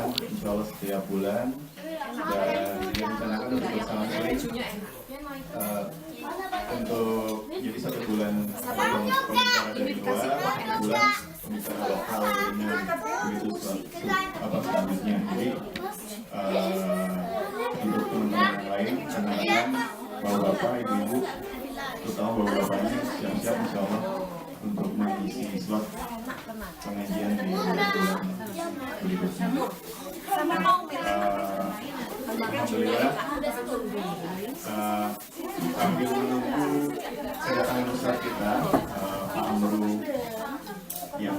diadakan insya Allah setiap bulan dan direncanakan untuk bersama untuk jadi satu bulan pembicara dari luar, satu bulan pembicara lokal dengan begitu selanjutnya. Jadi untuk teman-teman yang lain, anak-anak, bapak-bapak, ibu-ibu, terutama bapak-bapaknya siap-siap insya Allah untuk mengisi slot pengajian di bulan berikutnya. Alhamdulillah, sambil menunggu kedatangan ustaz kita, Pak Amru yang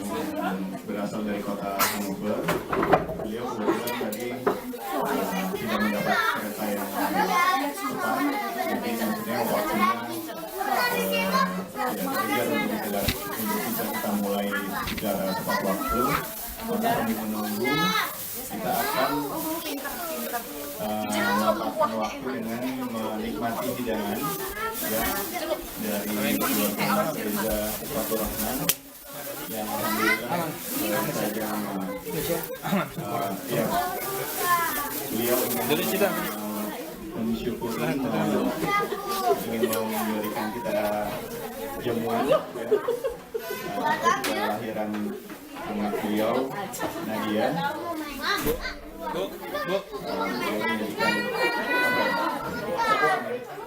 berasal dari kota Hannover. Beliau kebetulan tadi tidak mendapat kereta yang tepat, jadi maksudnya waktunya tidak terkejar untuk bisa kita mulai secara tepat waktu. Maka sambil menunggu, kita akan memanfaatkan waktu dengan menikmati hidangan ya, dari keluarga Reza Fatur Rahman yang alhamdulillah saja ya, beliau ingin mensyukuri ingin memberikan kita jamuan ya, kelahiran anak beliau Nadia.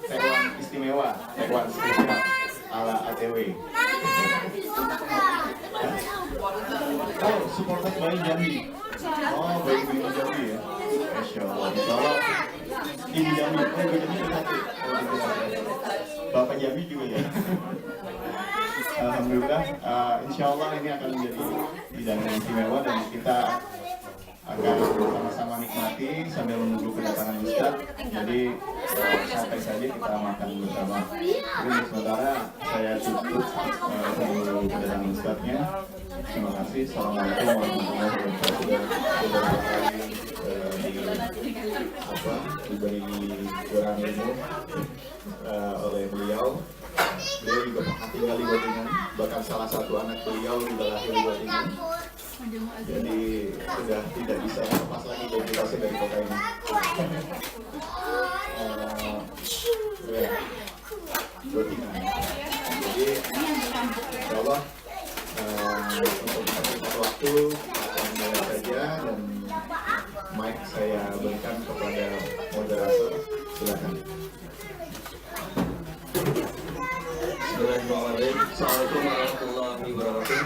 Tekwan istimewa, tekwan spesial ala ATW. Oh, supported by Jambi. Oh, baik Bima Jambi ya. Masya Allah, Insya Allah. Ini Jambi, oh Jambi satu. Bapak Jambi juga ya. Alhamdulillah, Insya Allah ini akan menjadi hidangan istimewa dan kita akan sama-sama nikmati sambil menunggu kedatangan Ustaz. Jadi santai saja kita makan bersama. Jadi sementara saya tutup menunggu kedatangan Ustaznya. Terima kasih. Assalamualaikum warahmatullahi wabarakatuh. Diberi kurang ilmu oleh beliau. Beliau juga pernah tinggal di Waringin, bahkan salah satu anak beliau juga lahir di Waringin. Jadi sudah tidak bisa lepas lagi dari kita dari kota ini. Waringin. Jadi insya Allah untuk satu waktu akan mulai saja dan mic saya berikan kepada moderator. Silakan. Bismillahirrahmanirrahim. Assalamualaikum warahmatullahi wabarakatuh.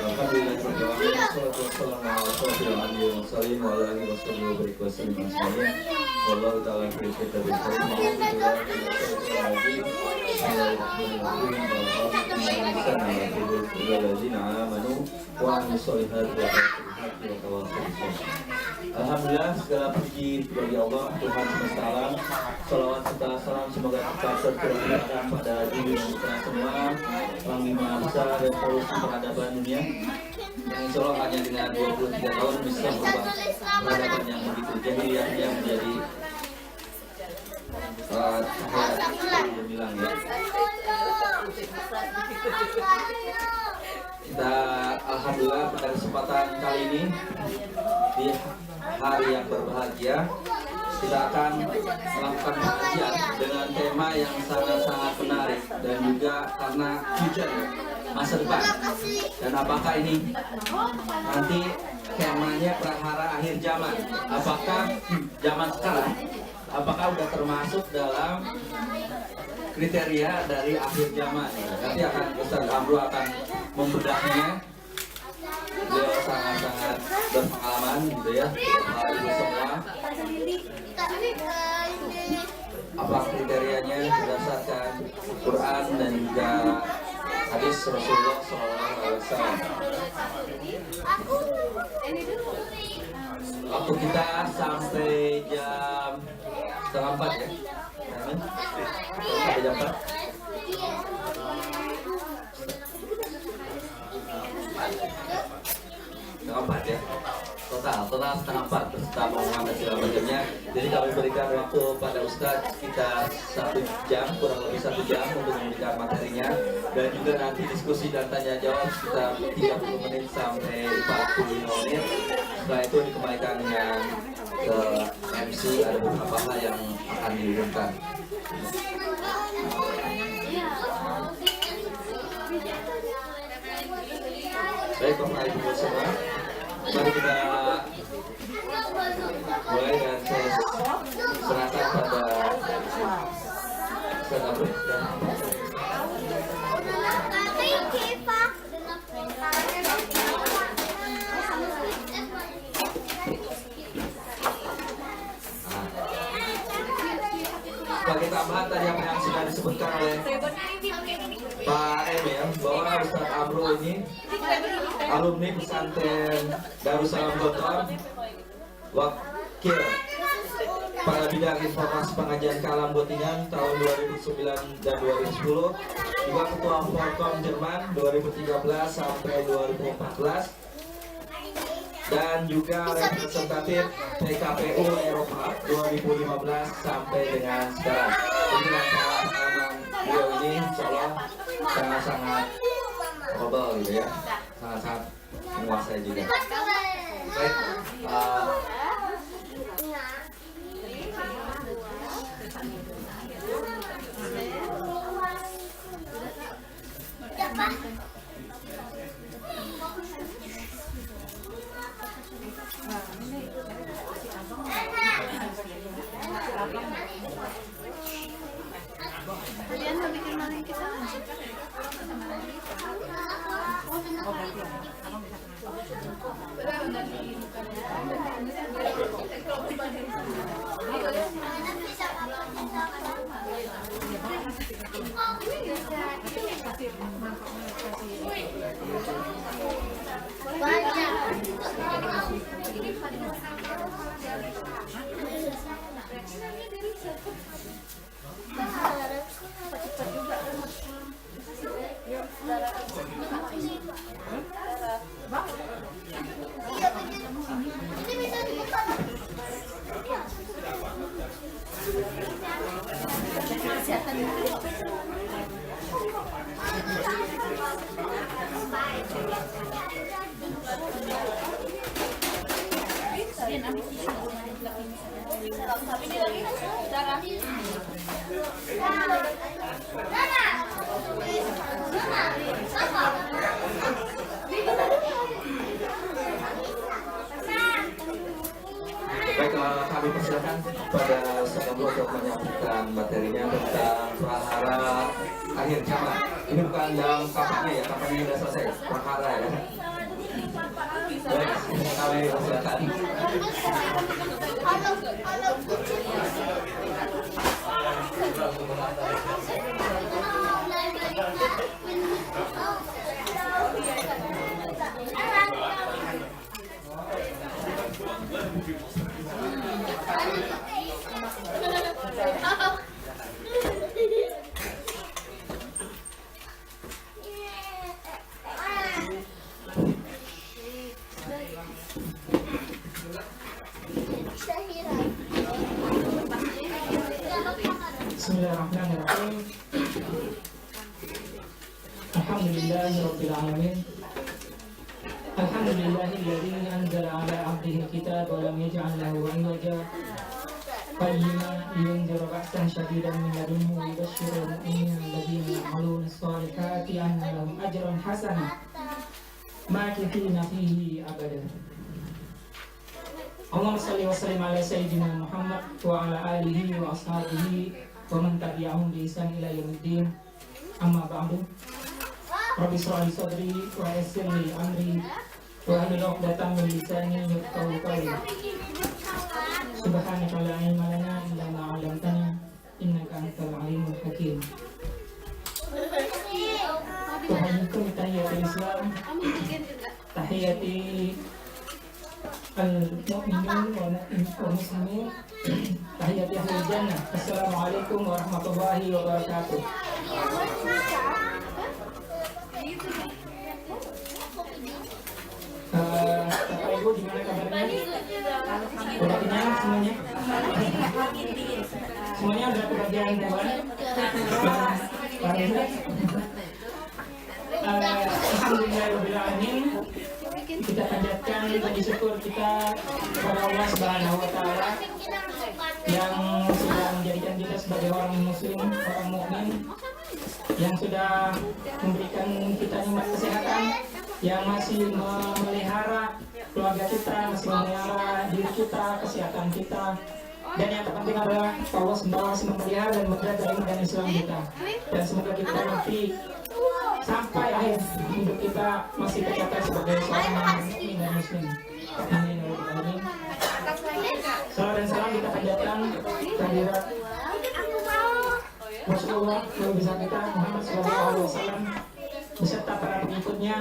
Alhamdulillah Alhamdulillah, segala puji bagi Allah Tuhan semesta alam. Salawat serta salam semoga tetap tercurahkan pada diri kita semua, panglima besar revolusi peradaban dunia yang insya Allah hanya dengan 23 tahun bisa berubah peradaban yang begitu jahiliyah yang menjadi cahaya gemilang ya. Kita alhamdulillah pada kesempatan kali ini di hari yang berbahagia kita akan melakukan pengajian dengan tema yang sangat-sangat menarik dan juga karena future masa depan. Dan apakah ini nanti temanya prahara akhir zaman? Apakah zaman sekarang apakah sudah termasuk dalam kriteria dari akhir zaman? Nanti akan Ustaz Amru akan membedahnya. Beliau sangat-sangat berpengalaman gitu ya, itu semua. Apa kriterianya berdasarkan Quran dan juga hadis Rasulullah SAW. Waktu kita sampai jam 3:30 ya. Sampai jam 4. Jam 4 ya. total setengah 4 beserta pengumuman dan segala macamnya. Jadi kami berikan waktu pada Ustadz sekitar 1 jam, kurang lebih 1 jam untuk memberikan materinya, dan juga nanti diskusi dan tanya jawab sekitar 30 menit sampai 45 menit. Setelah itu dikembalikan dengan ke MC, ada beberapa hal yang akan diumumkan. Baik Bapak Ibu semua, mari kita mulai, dan saya serahkan pada Ustaz Abdul. Sebagai tambahan tadi apa yang sudah disebutkan oleh Pak M ya, bahwa Ustaz Amro ini alumni pesantren Darussalam Gontor, wakil pada bidang informasi pengajian Kalam Botingan tahun 2009 dan 2010, juga ketua Forkom Jerman 2013 sampai 2014, dan juga representatif PKPU Eropa 2015 sampai dengan sekarang. Jadi pengalaman beliau ini insya Allah sangat-sangat global gitu ya, sangat-sangat menguasai juga. Baik, kami persilakan pada Ustaz Abdul untuk menyampaikan materinya tentang prahara akhir zaman. Ini bukan dalam kampanye ya, kampanye sudah selesai, prahara ya. Baik, kami persilakan. Bismillahirrahmanirrahim. Alhamdulillahirabbil alamin. Alhamdulillahilladzi anzala 'ala 'abdihi al-kitaba wa lam yaj'al lahu 'iwaja. Qayyiman liyunzira ba'san shadidan min ladunhu wa yubashshira al-mu'minina alladhina ya'maluna as-salihati anna lahum ajran hasanan makithina fihi abada. Allahumma shalli wa sallim ala sayyidina Muhammad wa ala alihi wa ashabihi wa man tabi'ahum bi ihsan ila yaumiddin. Amma ba'du. Rabbi shrah li sadri wa yassir li amri wa hlul 'uqdatam min lisani yafqahu qawli. Subhanaka la ilma lana illa ma 'allamtana innaka antal alimul hakim. Tuhanikum tahiyatul Islam, tahiyati al-mu'minun wa muslimin, tahiyati ahlul jannah. Assalamualaikum warahmatullahi wabarakatuh. Bapak Ibu gimana kabarnya? Udah kenyang semuanya? Semuanya udah kebagian hewan? Alhamdulillahirobbilalamin. Kita panjatkan puji syukur kita kepada Allah Subhanahu wa taala yang sudah menjadikan kita sebagai orang muslim, orang mukmin, yang sudah memberikan kita nikmat kesehatan, yang masih memelihara keluarga kita, masih memelihara diri kita, kesehatan kita, dan yang terpenting adalah Allah masih memelihara dan menjaga iman dan Islam kita. Dan semoga kita nanti sampai akhir hidup kita masih tercatat sebagai seorang mukmin dan muslim. Amin ya rabbal alamin. Salam dan salam kita panjatkan kehadirat Rasulullah yang bisa kita Muhammad SAW beserta para pengikutnya,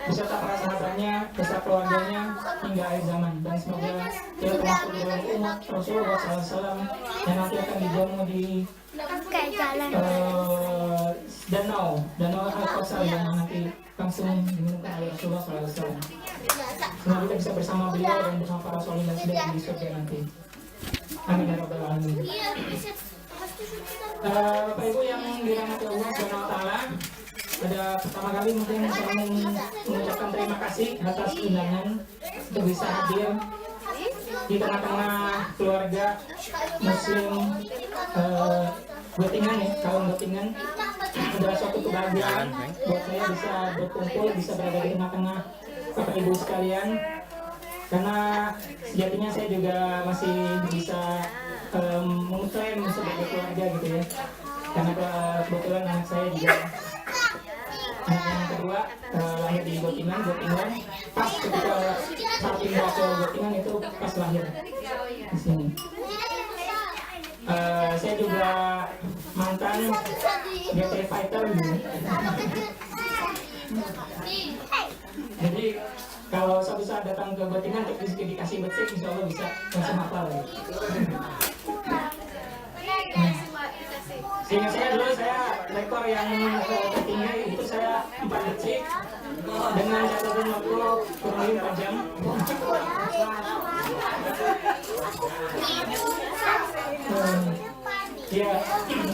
beserta para sahabatnya, beserta keluarganya hingga akhir zaman. Dan semoga kita termasuk dalam umat Rasulullah SAW yang nanti akan dijamu di danau Al-Kausar yang nanti langsung diminumkan oleh Rasulullah SAW. Semoga kita bisa bersama beliau dan bersama para sholihin dan sedih di surga nanti. Amin ya rabbal alamin. Bapak Ibu yang dirahmati Allah Subhanahu wa taala, pada pertama kali mungkin saya mengucapkan terima kasih atas undangan untuk bisa hadir di tengah-tengah keluarga muslim Gotingan ya, kaum Gotingan. Adalah suatu kebahagiaan buat saya bisa berkumpul, bisa berada di tengah-tengah Bapak Ibu sekalian, karena sejatinya saya juga masih bisa mengklaim sebagai keluarga gitu ya, karena kebetulan anak saya juga anak yang kedua lahir di Gotingan pas ketika saat pindah ke Gotingan itu pas lahir di sini. Saya juga mantan GT fighter gitu. Jadi kalau suatu saat datang ke Gotingan untuk dikasih betik, insya Allah bisa langsung hafal ya. Sehingga saya dulu rekor yang tertinggi itu saya 4 detik dengan catatan waktu kurang lebih 4 jam. Ya,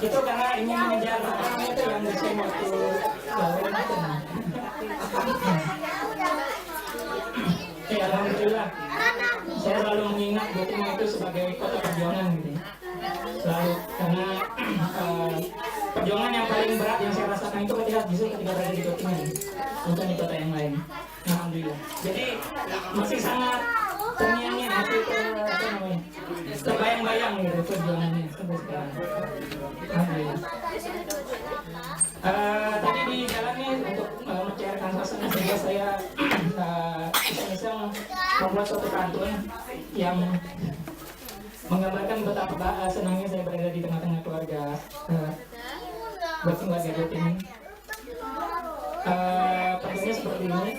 itu karena ingin mengejar orang itu yang desain waktu maraton. Ya, alhamdulillah. Saya selalu mengingat Gotingan itu sebagai kota perjuangan gitu. Selalu, karena perjuangan yang paling berat yang saya rasakan itu ketika berada di Gotingan, bukan di kota yang lain. Alhamdulillah. Jadi masih sangat terngiang-ngiang, masih terbayang-bayang gitu perjuangannya sampai sekarang. Alhamdulillah. Tadi di jalan nih untuk mencairkan suasana sehingga saya iseng-iseng membuat suatu pantun yang menggambarkan betapa senangnya saya berada di tengah-tengah keluarga Gotingan. Pantunnya seperti ini.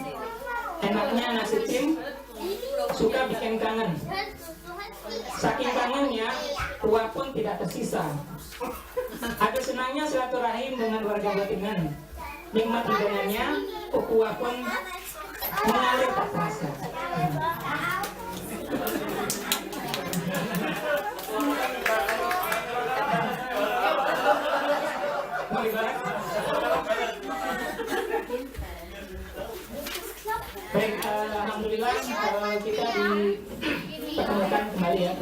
Enaknya nasi tim suka bikin kangen. Saking kangennya, kuah pun tidak tersisa. Ada senangnya silaturahim dengan warga Gotingan. Nikmat hidangannya, kuah pun mengalir tak terasa. Baik, alhamdulillah kita dipertemukan kembali ya.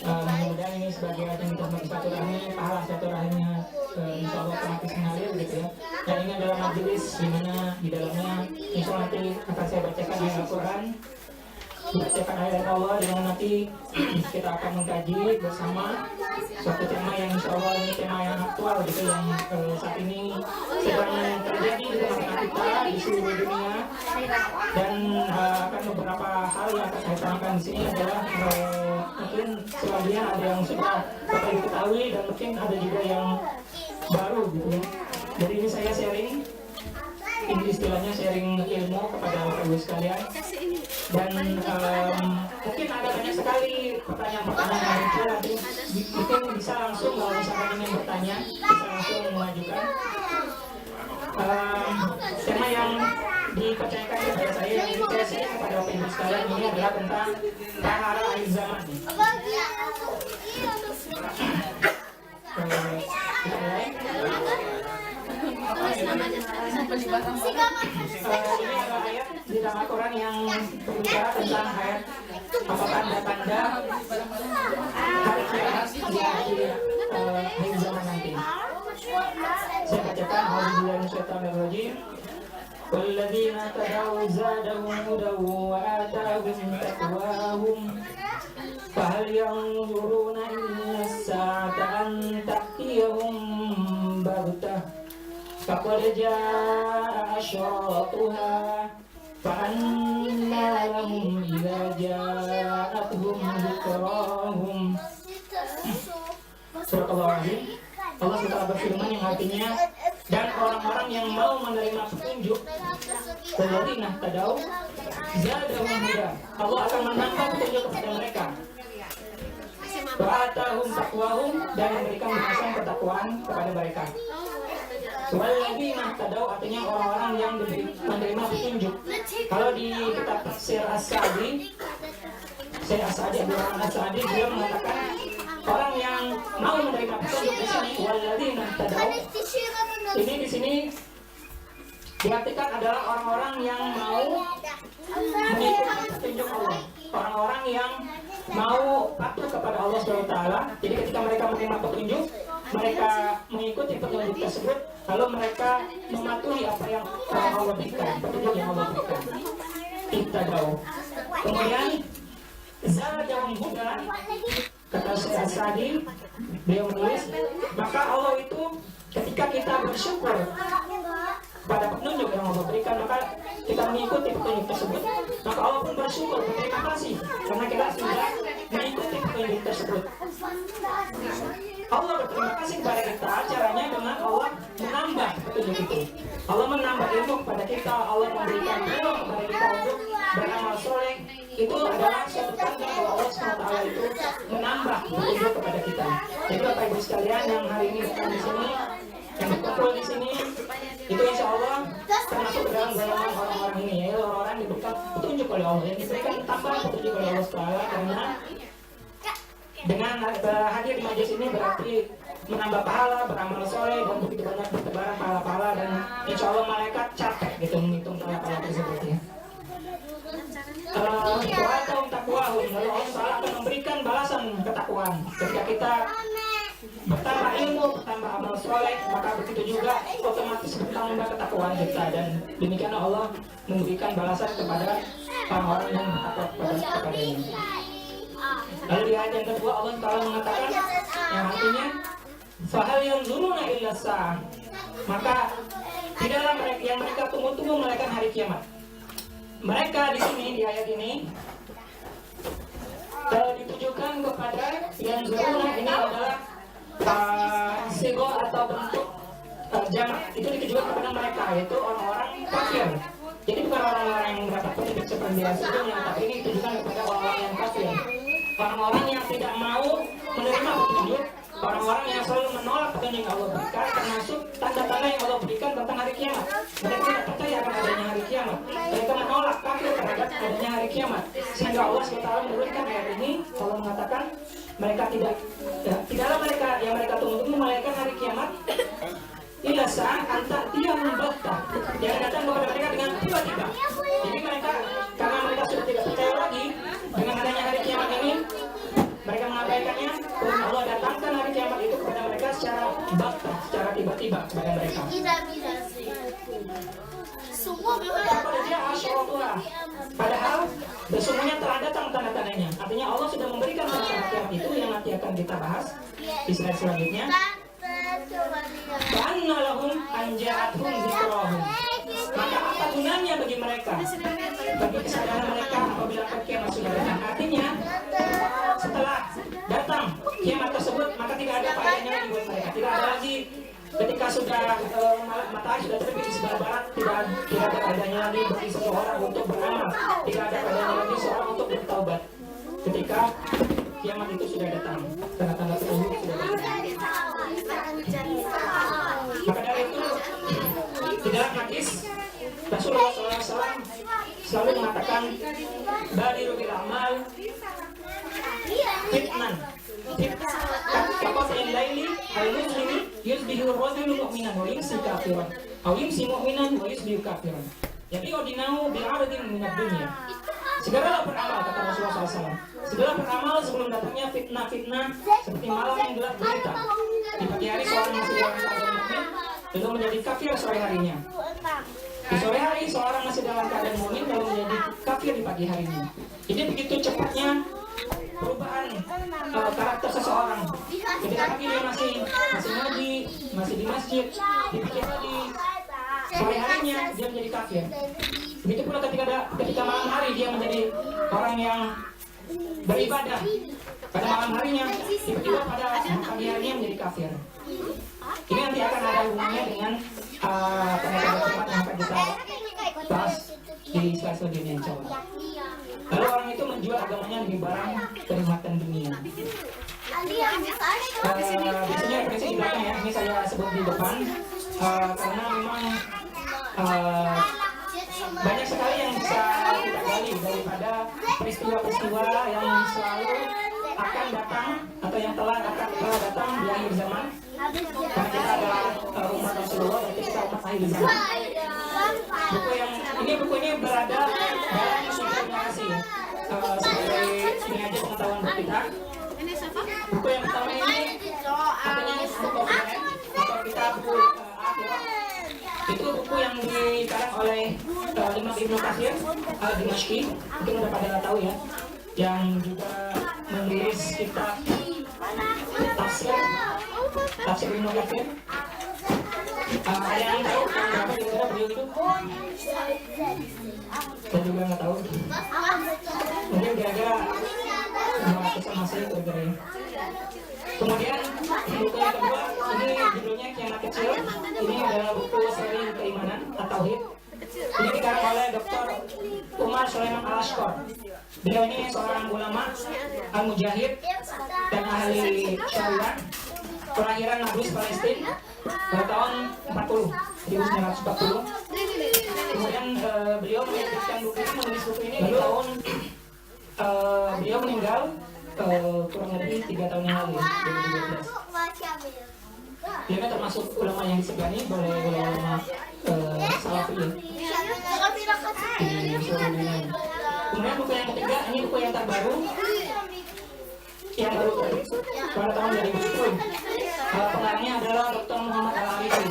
Mudah-mudahan ini sebagai ajang untuk silaturahmi, pahala silaturahminya insya Allah otomatis mengalir gitu ya. Dan ini adalah majelis di mana di dalamnya insya Allah nanti akan saya bacakan ayat Al-Quran, dibacakan ayat Allah, di mana nanti kita akan mengkaji bersama suatu tema yang insya Allah ini tema yang aktual gitu, yang saat ini sedang terjadi di tengah-tengah kita di seluruh dunia. Dan akan beberapa hal yang akan saya tanyakan di sini adalah mungkin sebagian ada yang sudah Bapak Ibu ketahui dan mungkin ada juga yang baru gitu ya. Jadi ini saya sharing, ini istilahnya sharing ilmu kepada Bapak Ibu sekalian. Dan mungkin ada banyak sekali pertanyaan-pertanyaan yang muncul, nanti mungkin bisa langsung kalau misalkan ingin bertanya bisa langsung mengajukan. Tema yang dipercayakan kepada saya, yang saya kepada Bapak Ibu sekalian ini adalah tentang tahara akhir zaman. Kita mulai. Ini adalah ayat di dalam Al-Quran yang berbicara tentang ayat apa tanda-tanda hari kiamat di akhir zaman nanti. Saya bacakan A'udzubillahi minasyaitonirrajim. Walladzina tadaw zadahum hudaw wa atahum taqwahum fahal yanzuruna illa as-sa'ata an ta'tiyahum baghtah faqad jaa'a asyratuha fa'anna lahum idza ja'atuhum dzikrahum. Surah Al-Azim. Allah SWT berfirman yang artinya, dan orang-orang yang mau menerima petunjuk, walladzina tadaw zadahum huda, Allah akan menambah petunjuk kepada mereka. Wa atahum taqwahum, dan memberikan balasan ketakwaan kepada mereka. Walladzina tadaw artinya orang-orang yang menerima petunjuk. Kalau di kitab tafsir As-Sa'di, Syekh As-Sa'di dia mengatakan orang yang mau menerima petunjuk di sini, walladzina tadaw, ini di sini diartikan adalah orang-orang yang mau mengikuti petunjuk Allah, orang-orang yang mau patuh kepada Allah SWT. Jadi ketika mereka menerima petunjuk, mereka mengikuti petunjuk tersebut, lalu mereka mematuhi apa yang Allah berikan, petunjuk yang Allah berikan. Kita tahu. Kemudian zadahum huda, kata Syekh As-Sa'di, beliau menulis, maka Allah itu ketika kita bersyukur pada petunjuk yang Allah berikan, maka kita mengikuti petunjuk tersebut, maka Allah pun bersyukur, berterima kasih karena kita sudah mengikuti petunjuk tersebut. Allah berterima kasih kepada kita, caranya dengan Allah menambah petunjuk itu. Allah menambah ilmu kepada kita, Allah memberikan ilmu kepada kita untuk beramal soleh. Itu adalah suatu tanda bahwa Allah SWT itu menambah petunjuk kepada kita. Jadi Bapak Ibu sekalian yang hari ini datang di sini, yang berkumpul di sini, itu insya Allah termasuk ke dalam golongan orang-orang ini, yaitu orang-orang yang diberikan petunjuk oleh Allah, yang diberikan tambahan petunjuk oleh Allah SWT, karena dengan hadir di majelis ini berarti menambah pahala, beramal soleh, dan begitu banyak bertebaran pahala-pahala, dan insya Allah malaikat capek gitu menghitung pahala-pahala tersebut ya. Wa'atahum taqwahum, lalu Allah SWT akan memberikan balasan ketakwaan. Ketika kita bertambah ilmu, bertambah amal soleh, maka begitu juga otomatis bertambah ketakwaan kita, dan demikian Allah memberikan balasan kepada orang-orang yang bertakwa kepada-Nya. Lalu di ayat yang kedua Allah Ta'ala mengatakan yang artinya fahal yanzuruna illa sa'ah, maka tidaklah mereka yang mereka tunggu-tunggu melainkan hari kiamat. Mereka di sini di ayat ini ditujukan kepada yanzuruna, ini adalah sigo atau bentuk jamak, itu ditujukan kepada mereka, yaitu orang-orang kafir. Jadi bukan orang-orang yang mendapat petunjuk seperti sebelumnya, tapi ini ditujukan kepada orang-orang yang kafir, orang-orang yang tidak mau menerima petunjuk, orang-orang yang selalu menolak petunjuk yang Allah berikan, termasuk tanda-tanda yang Allah berikan tentang hari kiamat. Mereka tidak percaya akan adanya hari kiamat, mereka menolak kafir terhadap adanya hari kiamat, sehingga Allah SWT menurunkan ayat ini. Allah mengatakan tidaklah mereka yang mereka tunggu-tunggu melainkan hari kiamat, illa sa'ah anta tiyahum baghtah, yang datang kepada mereka dengan tiba-tiba. Jadi mereka, karena mereka sudah tidak percaya lagi dengan adanya hari kiamat ini, mereka mengabaikannya, dan Allah datangkan hari kiamat itu kepada mereka secara baghtah, secara tiba-tiba kepada mereka. Padahal sesungguhnya telah datang tanda-tandanya. Artinya Allah sudah memberikan tanda-tanda kiamat itu yang nanti akan kita bahas di slide selanjutnya. Fa'anna lahum anja'athum dzikrahum, maka apa gunanya bagi mereka, bagi kesadaran mereka apabila kiamat sudah datang. Artinya setelah datang kiamat tersebut, maka tidak ada faedahnya lagi buat mereka. Tidak ada lagi ketika sudah matahari sudah terbit di sebelah barat, tidak ada faedahnya lagi bagi seseorang untuk beramal, tidak ada faedahnya lagi seorang untuk bertaubat ketika kiamat itu sudah datang, tanda-tanda tersebut sudah datang. Maka dari itu di dalam hadis Rasulullah SAW selalu mengatakan badiru bil amal fitnan. Kaqat'il laili al-muslimi yusbihu ar-rajulu mu'minan wa yumsi kafiran aw yumsi mu'minan wa yusbihu kafiran. Jadi ordinau bi'aradin minad dunya. Segeralah beramal, kata Rasulullah SAW. Segera beramal sebelum datangnya fitnah-fitnah seperti malam yang gelap gulita. Di pagi hari seorang masih dalam keadaan mukmin, lalu menjadi kafir sore harinya. Di sore hari seorang masih dalam keadaan mukmin, lalu menjadi kafir di pagi harinya. Jadi begitu cepatnya perubahan karakter seseorang. Ketika pagi dia masih ngaji, masih di masjid, di pagi hari sore harinya dia menjadi kafir. Begitu pula ketika malam hari dia menjadi orang yang beribadah. Pada malam harinya tiba-tiba pada pagi harinya menjadi kafir. Ini nanti akan ada hubungannya dengan tanda-tanda cepat yang akan kita bahas di slide selanjutnya, insya Allah. Lalu orang itu menjual agamanya demi barang kenikmatan dunia. Biasanya referensi di belakang ya, ini saya sebut di depan karena memang banyak sekali yang bisa kita gali daripada peristiwa-peristiwa yang selalu akan datang atau yang telah datang di akhir zaman. Karena kita adalah umat Rasulullah, berarti kita umat akhir zaman. Buku ini berada dalam generasi sebagai ini aja pengetahuan buat kita. Buku yang pertama ini artinya buku atau kita buku akhirat. Itu buku yang dikarang oleh Imam Ibnu Katsir al-Dimashqi, mungkin udah pada tahu ya, yang juga menulis kitab tafsir Ibnu Katsir. Ada yang tahu berapa kira-kira beliau itu? Saya juga nggak tahu. Mungkin kira-kira 500 masih kira-kira. Kemudian buku yang kedua, ini judulnya Kiamat Kecil. Ini adalah buku seri keimanan atau tauhid. Ini dikarang oleh Dr. Umar Sulaiman Al-Ashqar. Beliau ini seorang ulama, al-mujahid dan ahli syariah, kelahiran Nablus, Palestina pada tahun 1940. Kemudian beliau menulis buku ini di tahun beliau meninggal kurang lebih 3 tahun yang lalu, 2012. Dia kan termasuk ulama yang disegani oleh ulama Salafi di seluruh dunia. Kemudian buku yang ketiga, ini buku yang terbaru, yang baru terbit pada tahun 2010. Pengarangnya adalah Dr. Muhammad Al-Arifi.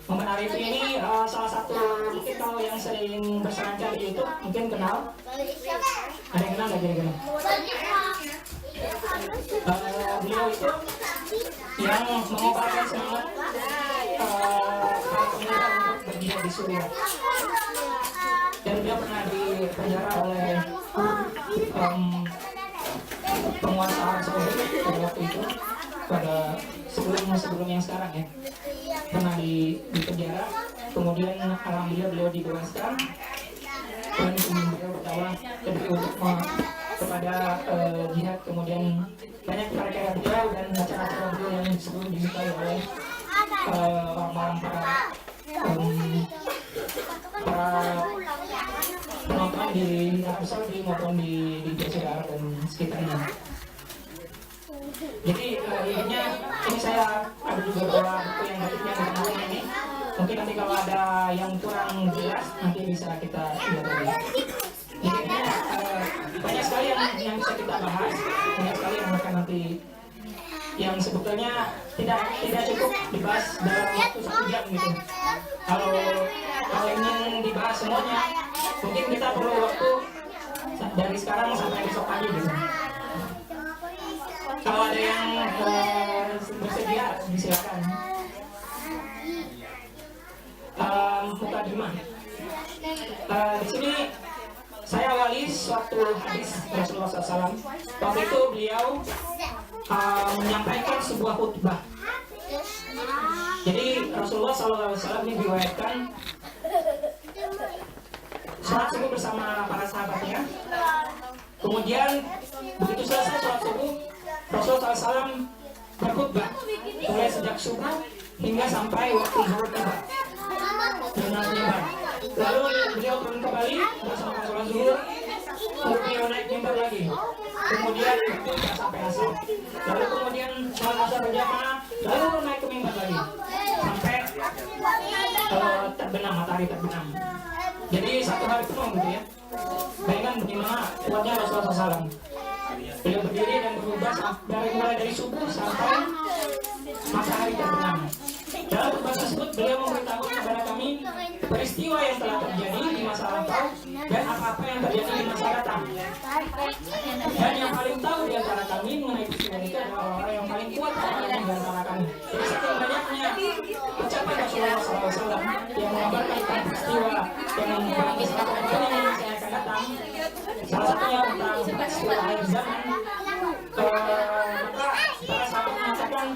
Muhammad Arifi ini salah satu, mungkin kalau yang sering berselancar di YouTube mungkin kenal. Ada yang kenal nggak kira-kira? Beliau itu yang mengobarkan semangat para pemuda untuk berjihad di Suriah. Dan dia pernah dipenjara oleh penguasa Arab Saudi pada waktu itu, pada sebelum yang sekarang ya, pernah di penjara. Kemudian alhamdulillah beliau dibebaskan dan beliau berdakwah untuk kepada jihad. Kemudian banyak karya-karya beliau dan acara-acara beliau yang sebelum dimintai oleh orang-orang para penonton di Arab Saudi maupun di Jazirah Arab dan sekitarnya. Jadi intinya ini saya ada juga beberapa buku yang batiknya tentang ini. Mungkin nanti kalau ada yang kurang jelas nanti bisa kita lihat lagi. Intinya banyak sekali yang bisa kita bahas, banyak sekali yang akan nanti yang sebetulnya tidak cukup dibahas dalam waktu 1 jam gitu. Kalau ingin dibahas semuanya, mungkin kita perlu waktu dari sekarang sampai besok pagi gitu. Kalau ada yang bersedia, silakan. Mukadimah. Di sini saya awali suatu hadis Rasulullah SAW. Waktu itu beliau menyampaikan sebuah khutbah. Jadi Rasulullah SAW ini diriwayatkan sholat subuh bersama para sahabatnya. Kemudian begitu selesai sholat subuh, Rasulullah SAW berkhutbah mulai sejak subuh hingga sampai waktu zuhur tiba. Lalu beliau turun kembali melaksanakan sholat zuhur. Lalu beliau naik mimbar lagi. Kemudian itu sampai asar. Lalu kemudian sholat asar berjamaah. Lalu naik ke mimbar lagi sampai terbenam, matahari terbenam. Jadi 1 hari penuh gitu ya. Bayangkan bagaimana kuatnya Rasulullah SAW. Beliau berdiri dan berubah mulai dari subuh sampai matahari terbenam. Dalam khutbah tersebut beliau memberitahu kepada kami peristiwa yang telah terjadi di masa lampau dan apa-apa yang terjadi di masa datang. Dan yang paling tahu di antara kami mengenai peristiwa itu adalah orang yang paling kuat di antara kami. Jadi saking banyaknya ucapan Rasulullah SAW yang mengabarkan tentang peristiwa yang mengisahkan yang akan datang. Salah satunya tentang peristiwa akhir zaman. Maka para sahabat mengatakan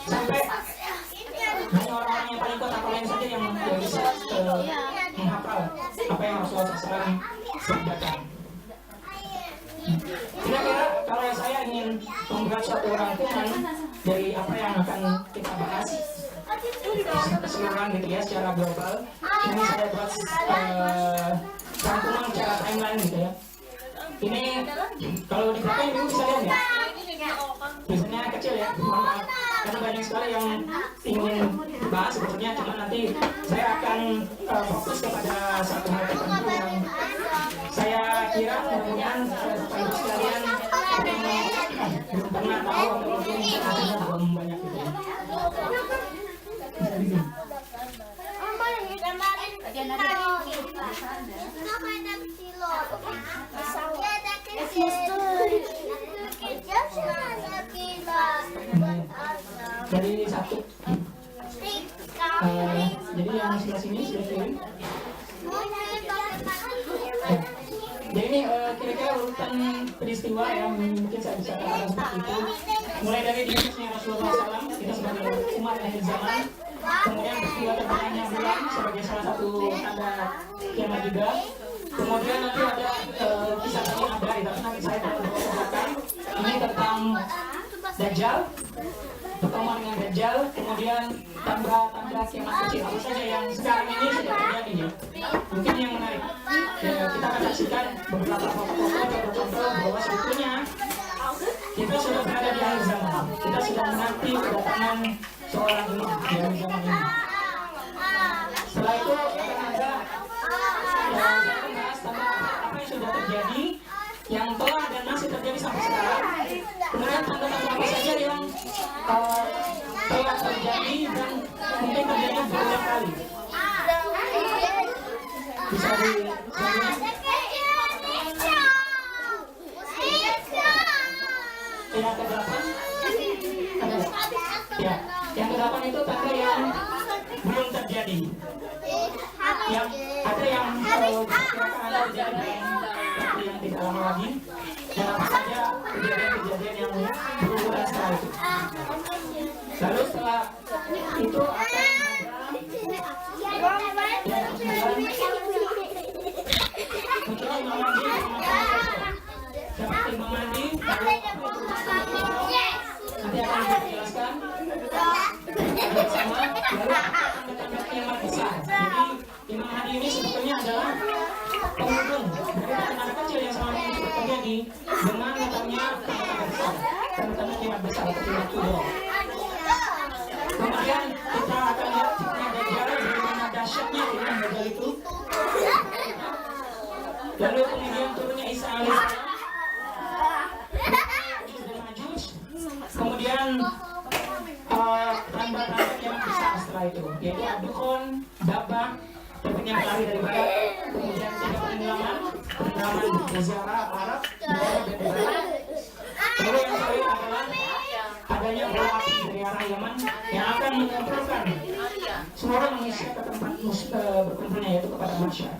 sampai hanya orang-orang yang paling kuat atau lain saja yang bisa menghafal apa yang Rasulullah SAW sabdakan. Kira-kira kalau saya ingin membuat suatu rangkuman dari apa yang akan kita bahas keseluruhan gitu ya secara global, ini saya buat rangkuman secara timeline gitu ya. Ini kalau di belakang ibu bisa lihat ya, biasanya kecil ya, maaf karena banyak sekali yang ingin bahas sebetulnya, cuma nanti saya akan fokus kepada satu hal tertentu yang saya kira mudah-mudahan ibu sekalian belum pernah tahu atau mungkin informasinya belum banyak gitu ya. Jadi satu, jadi yang sebelah sini sudah kirim. Jadi ini kira-kira urutan peristiwa yang mungkin saya bisa katakan seperti itu. Mulai dari diutusnya Rasulullah SAW, kita sebagai umat akhir zaman. Kemudian peristiwa terbenamnya bulan sebagai salah satu tanda kiamat juga. Kemudian nanti ada kisah yang ada, tapi nanti saya akan membawakan ini tentang Dajjal, pertemuan dengan Dajjal, kemudian tanda-tanda kiamat kecil apa saja yang sekarang ini sudah terjadi ya. Mungkin yang menarik ya, kita akan saksikan beberapa foto-foto atau contoh bahwa sebetulnya kita sudah berada di akhir zaman. Kita sudah menanti kedatangan seorang imam di akhir zaman ini. Setelah itu akan ada saya bahas tentang apa yang sudah terjadi, yang telah dan masih terjadi sampai sekarang. Kemudian tanda-tanda apa saja yang telah terjadi dan mungkin terjadi berulang kali. Bisa di yang ke-8 ada ya, yang ke-8 itu tanda yang belum terjadi, yang ada yang kira-kira akan terjadi tapi yang tidak lama lagi, dan apa saja kejadian-kejadian yang berhubungan setelah itu. Lalu setelah itu akan ada yang ke-9 munculnya Imam Mahdi. Seperti Imam Mahdi nanti akan dijelaskan bersama. Lalu tanda-tanda kiamat besar. Jadi Imam Mahdi ini sebetulnya adalah penghubung dari tanda kecil yang selama ini terjadi dengan datangnya tanda-tanda besar, tanda-tanda kiamat besar atau kiamat kubra. Kemudian kita akan lihat fitnah Dajjal, bagaimana dahsyatnya fitnah Dajjal itu. Lalu kemudian turunnya Isa alaihissalam. Kemudian tanda-tanda kiamat besar setelah itu, yaitu Ad-Dukhon, Dabah, terbitnya matahari dari barat, kemudian ada penenggelaman Jazirah Arab, dari barat. Lalu yang terakhir adalah adanya bola api dari arah Yaman yang akan mengumpulkan semua manusia ke tempat berkumpulnya, yaitu kepada Mahsyar.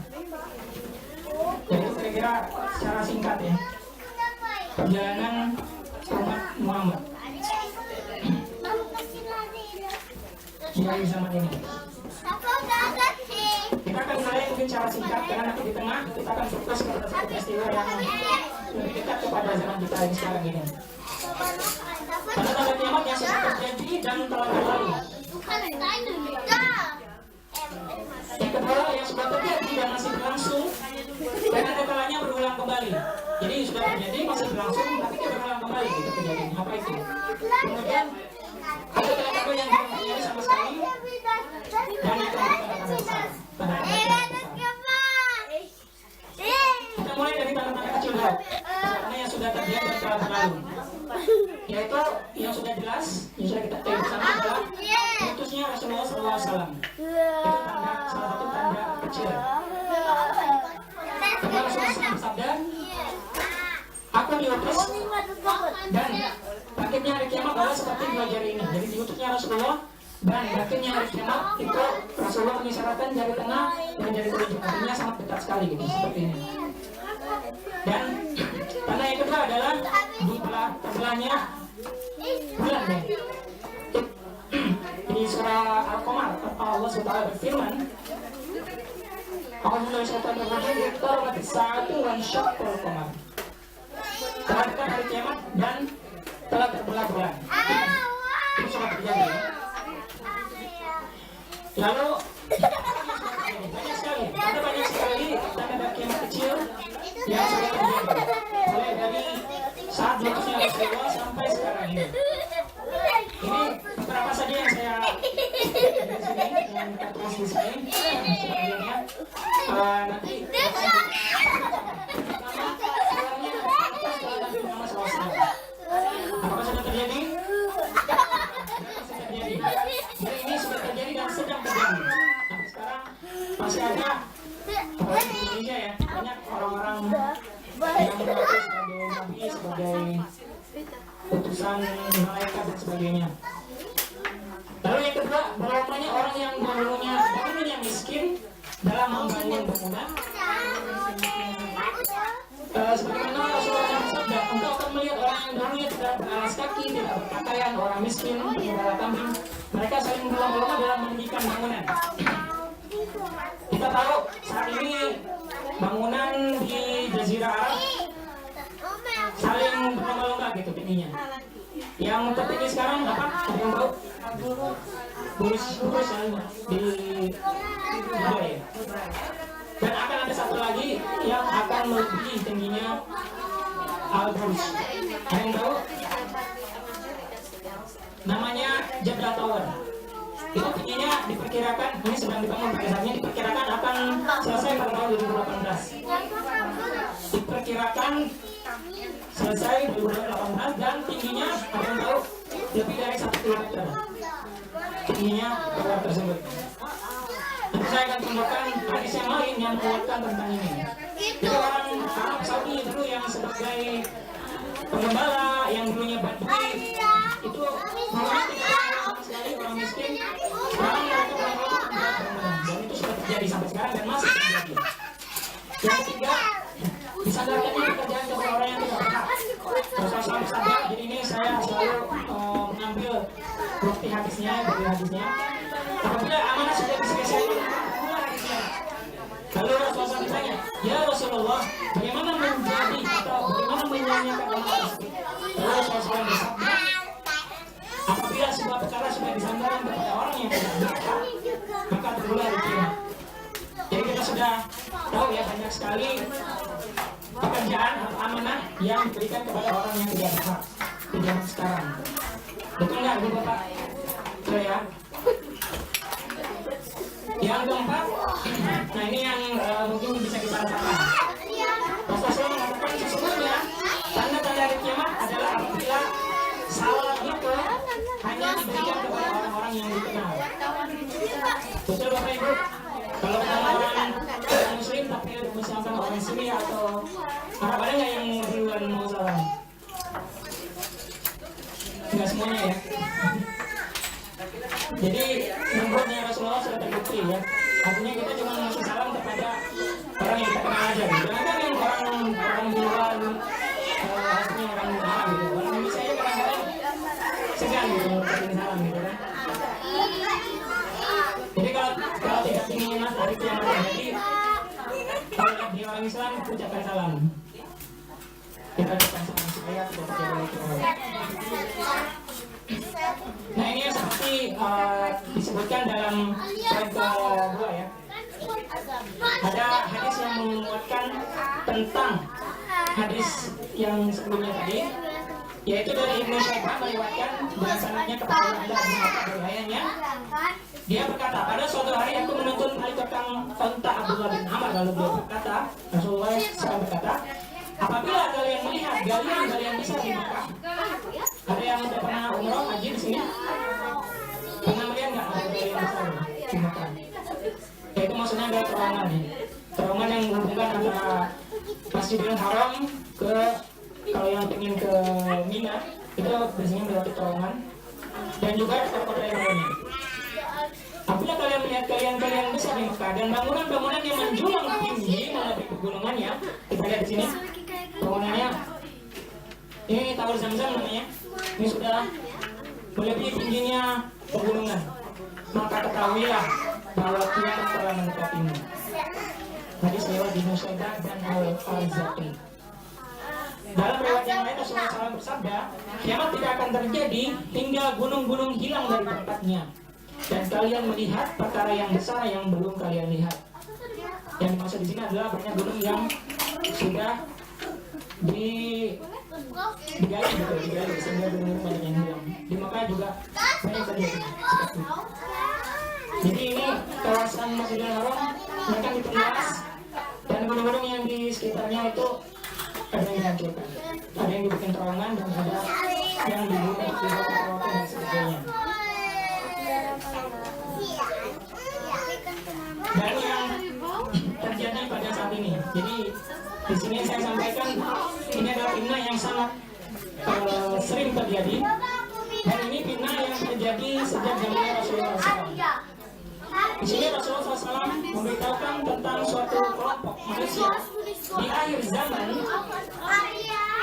Jadi kira-kira secara singkat ya perjalanan umat Muhammad di akhir zaman ini. Kita akan mulai mungkin secara singkat karena nanti di tengah kita akan fokus kepada satu peristiwa yang lebih dekat kepada zaman kita yang sekarang ini. Tanda-tanda kiamat yang sudah terjadi dan telah berlalu. Yang kedua, yang sudah terjadi dan masih berlangsung dan ada kalanya berulang kembali. Jadi sudah terjadi masih berlangsung tapi dia berulang kembali gitu kejadian. Apa itu? Kemudian ada tanda-tanda yang belum terjadi sama sekali dan itu tanda-tanda besar. Tanda-tanda besar. Kita mulai dari tanda-tanda kecil dulu. Karena yang sudah terjadi dan telah berlalu. Yaitu yang sudah jelas, yang sudah kita tahu bersama adalah putusnya Rasulullah SAW. Itu tanda, salah satu tanda kecil. Karena Rasulullah SAW bersabda, aku diutus dan bangkitnya hari kiamat adalah seperti dua jari ini. Jadi diutusnya Rasulullah dan bangkitnya hari kiamat itu Rasulullah mengisyaratkan jari tengah dan jari telunjuk. Artinya sangat dekat sekali gitu, seperti ini. Dan tanda yang kedua adalah di sebelahnya bulan ya. Di surah Al-Qamar Allah SWT berfirman, telah dekat hari kiamat dan telah terbelah bulan. Itu sudah terjadi ya. Lalu banyak sekali, ada banyak sekali tanda kiamat kecil yang sudah terjadi. Mulai dari saat diutusnya Rasulullah sampai sekarang ini. Ini beberapa saja yang saya dari sini yang kita tulis di sini. Sebagiannya nanti apakah sudah terjadi? Sudah terjadi. Jadi ini sudah terjadi dan sedang terjadi. Tapi sekarang masih ada di Indonesia ya, banyak orang-orang yang mengaku sebagai nabi, sebagai utusan malaikat dan sebagainya. Lalu yang kedua, berlakunya orang yang dahulunya miskin dalam membangun bangunan. Sebagaimana Rasulullah yang bersabda, engkau akan melihat orang yang dahulunya tidak beralas kaki, tidak berpakaian, orang miskin, penggembala kambing. Mereka saling berlomba-lomba dalam mendirikan bangunan. Kita tahu saat ini bangunan di Jazirah Arab saling berlomba-lomba gitu tingginya. Yang tertinggi sekarang apa? Ada yang tahu? Burj di Dubai. Dan akan ada satu lagi yang akan melebihi tingginya Al-Burj. Ada yang tahu? Namanya Jeddah Tower. Itu tingginya diperkirakan, ini sedang dibangun pada saatnya, diperkirakan akan selesai pada tahun 2018. Diperkirakan selesai 2018 dan tingginya ada yang tahu lebih dari 1 km tingginya tower tersebut. Nanti saya akan tunjukkan hadis yang lain yang menguatkan tentang ini. Jadi orang Arab Saudi dulu yang sebagai penggembala, yang dulunya badui, itu mulai tidak sama sekali orang miskin. Sekarang mereka berlomba dan itu sudah terjadi sampai sekarang dan masih terjadi. Yang ketiga, disandarkannya pekerjaan kepada orang yang tidak berhak. Rasulullah SAW, jadi ini saya selalu mengambil bukti hadisnya, dari hadisnya. Apabila amanah sudah diselesaikan, mana hadisnya? Lalu Rasulullah SAW ditanya, ya Rasulullah, bagaimana menjadi atau bagaimana menyanyikan amanah tersebut? Lalu Rasulullah SAW bersabda, apabila sebuah perkara sudah disandarkan kepada orang yang tidak berhak, maka terbelah di kiamat. Jadi kita sudah tahu ya banyak sekali pekerjaan atau amanah yang diberikan kepada orang yang tidak berhak di zaman sekarang. Betul nggak Ibu Bapak? Betul ya. Yang keempat, nah ini yang mungkin bisa kita rasakan. Rasulullah mengatakan sesungguhnya tanda-tanda hari kiamat adalah apabila salat itu hanya diberikan kepada orang-orang yang dikenal. Betul Bapak Ibu? Kalau orang Muslim tapi misalkan orang Syria atau Arab, ada nggak yang duluan mau salam? Nggak semuanya ya. Jadi membuatnya Rasulullah sudah terbukti ya. Artinya kita cuma ngasih salam kepada orang yang kita kenal aja. Gitu. Jangan kan yang orang di luar aslinya orang Arab gitu. Orang Indonesia ya kadang-kadang segan gitu mengucapkan salam gitu kan. Jadi kalau tidak ingin hari kiamat terjadi, kalau di orang Islam ucapkan salam. Kita ucapkan salam supaya tidak terjadi hari kiamat. Nah ini yang seperti disebutkan dalam poin kedua ya. Ada hadis yang menguatkan tentang hadis yang sebelumnya tadi, yaitu dari Ibnu Syaibah meriwayatkan dengan sanadnya kepada Abdullah bin Abbas dari ayahnya. Dia berkata, pada suatu hari aku menuntun Ali tukang onta Abdullah bin Amr, lalu beliau berkata, Rasulullah SAW berkata, apabila kalian melihat galian besar di Makkah, ada yang sudah pernah umroh haji di sini? Pernah melihat nggak ada galian besar di Makkah? Itu maksudnya ada terowongan yang menghubungkan antara Masjidil Haram ke, kalau yang ingin ke Mina itu biasanya melewati terowongan, dan juga kota-kota yang lainnya. Apabila kalian melihat galian besar di Mekah dan bangunan-bangunan yang menjulang tinggi melebihi pegunungannya, kita lihat di sini bangunannya, ini Tower Zamzam namanya, ini sudah melebihi tingginya pegunungan. Maka ketahuilah bahwa kiamat telah mendekatimu. Hadis lewat di Musyaibah dan Al-Farzaqi. Dalam riwayat yang lain Rasulullah SAW bersabda, kiamat tidak akan terjadi hingga gunung-gunung hilang dari tempatnya, dan kalian melihat perkara yang besar yang belum kalian lihat. Yang dimaksud di sini adalah banyak gunung yang sudah digali sehingga gunung banyak yang hilang. Di Mekah juga banyak terjadi seperti itu. Jadi ini kawasan Masjidil Haram mereka diperluas, dan gunung-gunung yang di sekitarnya itu ada yang dihancurkan, ada yang dibikin terowongan, dan ada yang dibuat terowongan dan sebagainya. Dan yang terjadi pada saat ini, jadi di sini saya sampaikan ini adalah fitnah yang sangat sering terjadi, dan ini fitnah yang terjadi sejak zaman Rasulullah SAW. Di sini Rasulullah SAW memberitahukan tentang suatu kelompok manusia di akhir zaman,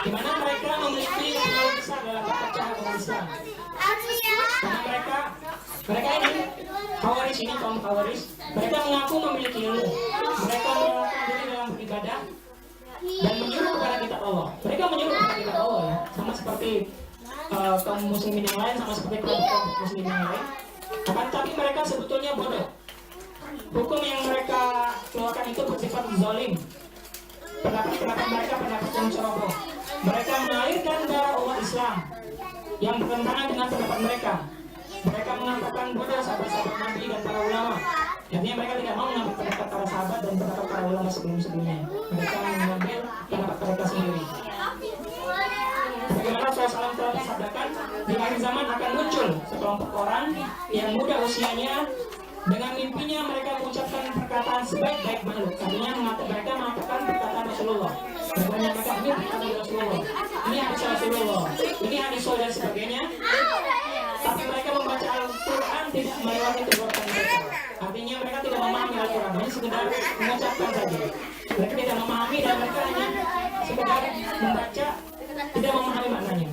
di mana mereka memiliki pengaruh besar dalam perpecahan umat Islam. Karena mereka ini Khawarij, ini kaum Khawarij, mereka mengaku memiliki ilmu, mereka melakukan diri dalam beribadah dan menyuruh kepada kitab Allah. Mereka menyuruh kepada kitab Allah ya, sama seperti kaum muslimin yang lain, sama seperti kelompok muslimin yang lain. Akan tapi mereka sebetulnya bodoh. Hukum yang mereka keluarkan itu bersifat zalim. Pendapat mereka pendapat yang ceroboh. Mereka mengalirkan darah umat Islam yang bertentangan dengan pendapat mereka. Mereka mengatakan bodoh sahabat-sahabat Nabi dan para ulama. Artinya mereka tidak mau mengambil pendapat para sahabat dan pendapat para ulama sebelum-sebelumnya. Mereka mengambil pendapat mereka sendiri. Bagaimana Rasulullah telah disabdakan, di akhir zaman akan muncul sekelompok orang yang muda usianya, dengan mimpinya mereka mengucapkan perkataan sebaik-baik makhluk. Artinya mereka mengatakan perkataan Rasulullah. Mereka ini perkataan Rasulullah, ini hadis Rasulullah, ini hadis dan sebagainya. Tapi mereka membaca Al-Quran tidak melewati tenggorokan mereka. Artinya mereka tidak memahami Al-Quran, hanya sekedar mengucapkan saja. Mereka tidak memahami dan mereka hanya sekedar membaca, tidak memahami maknanya.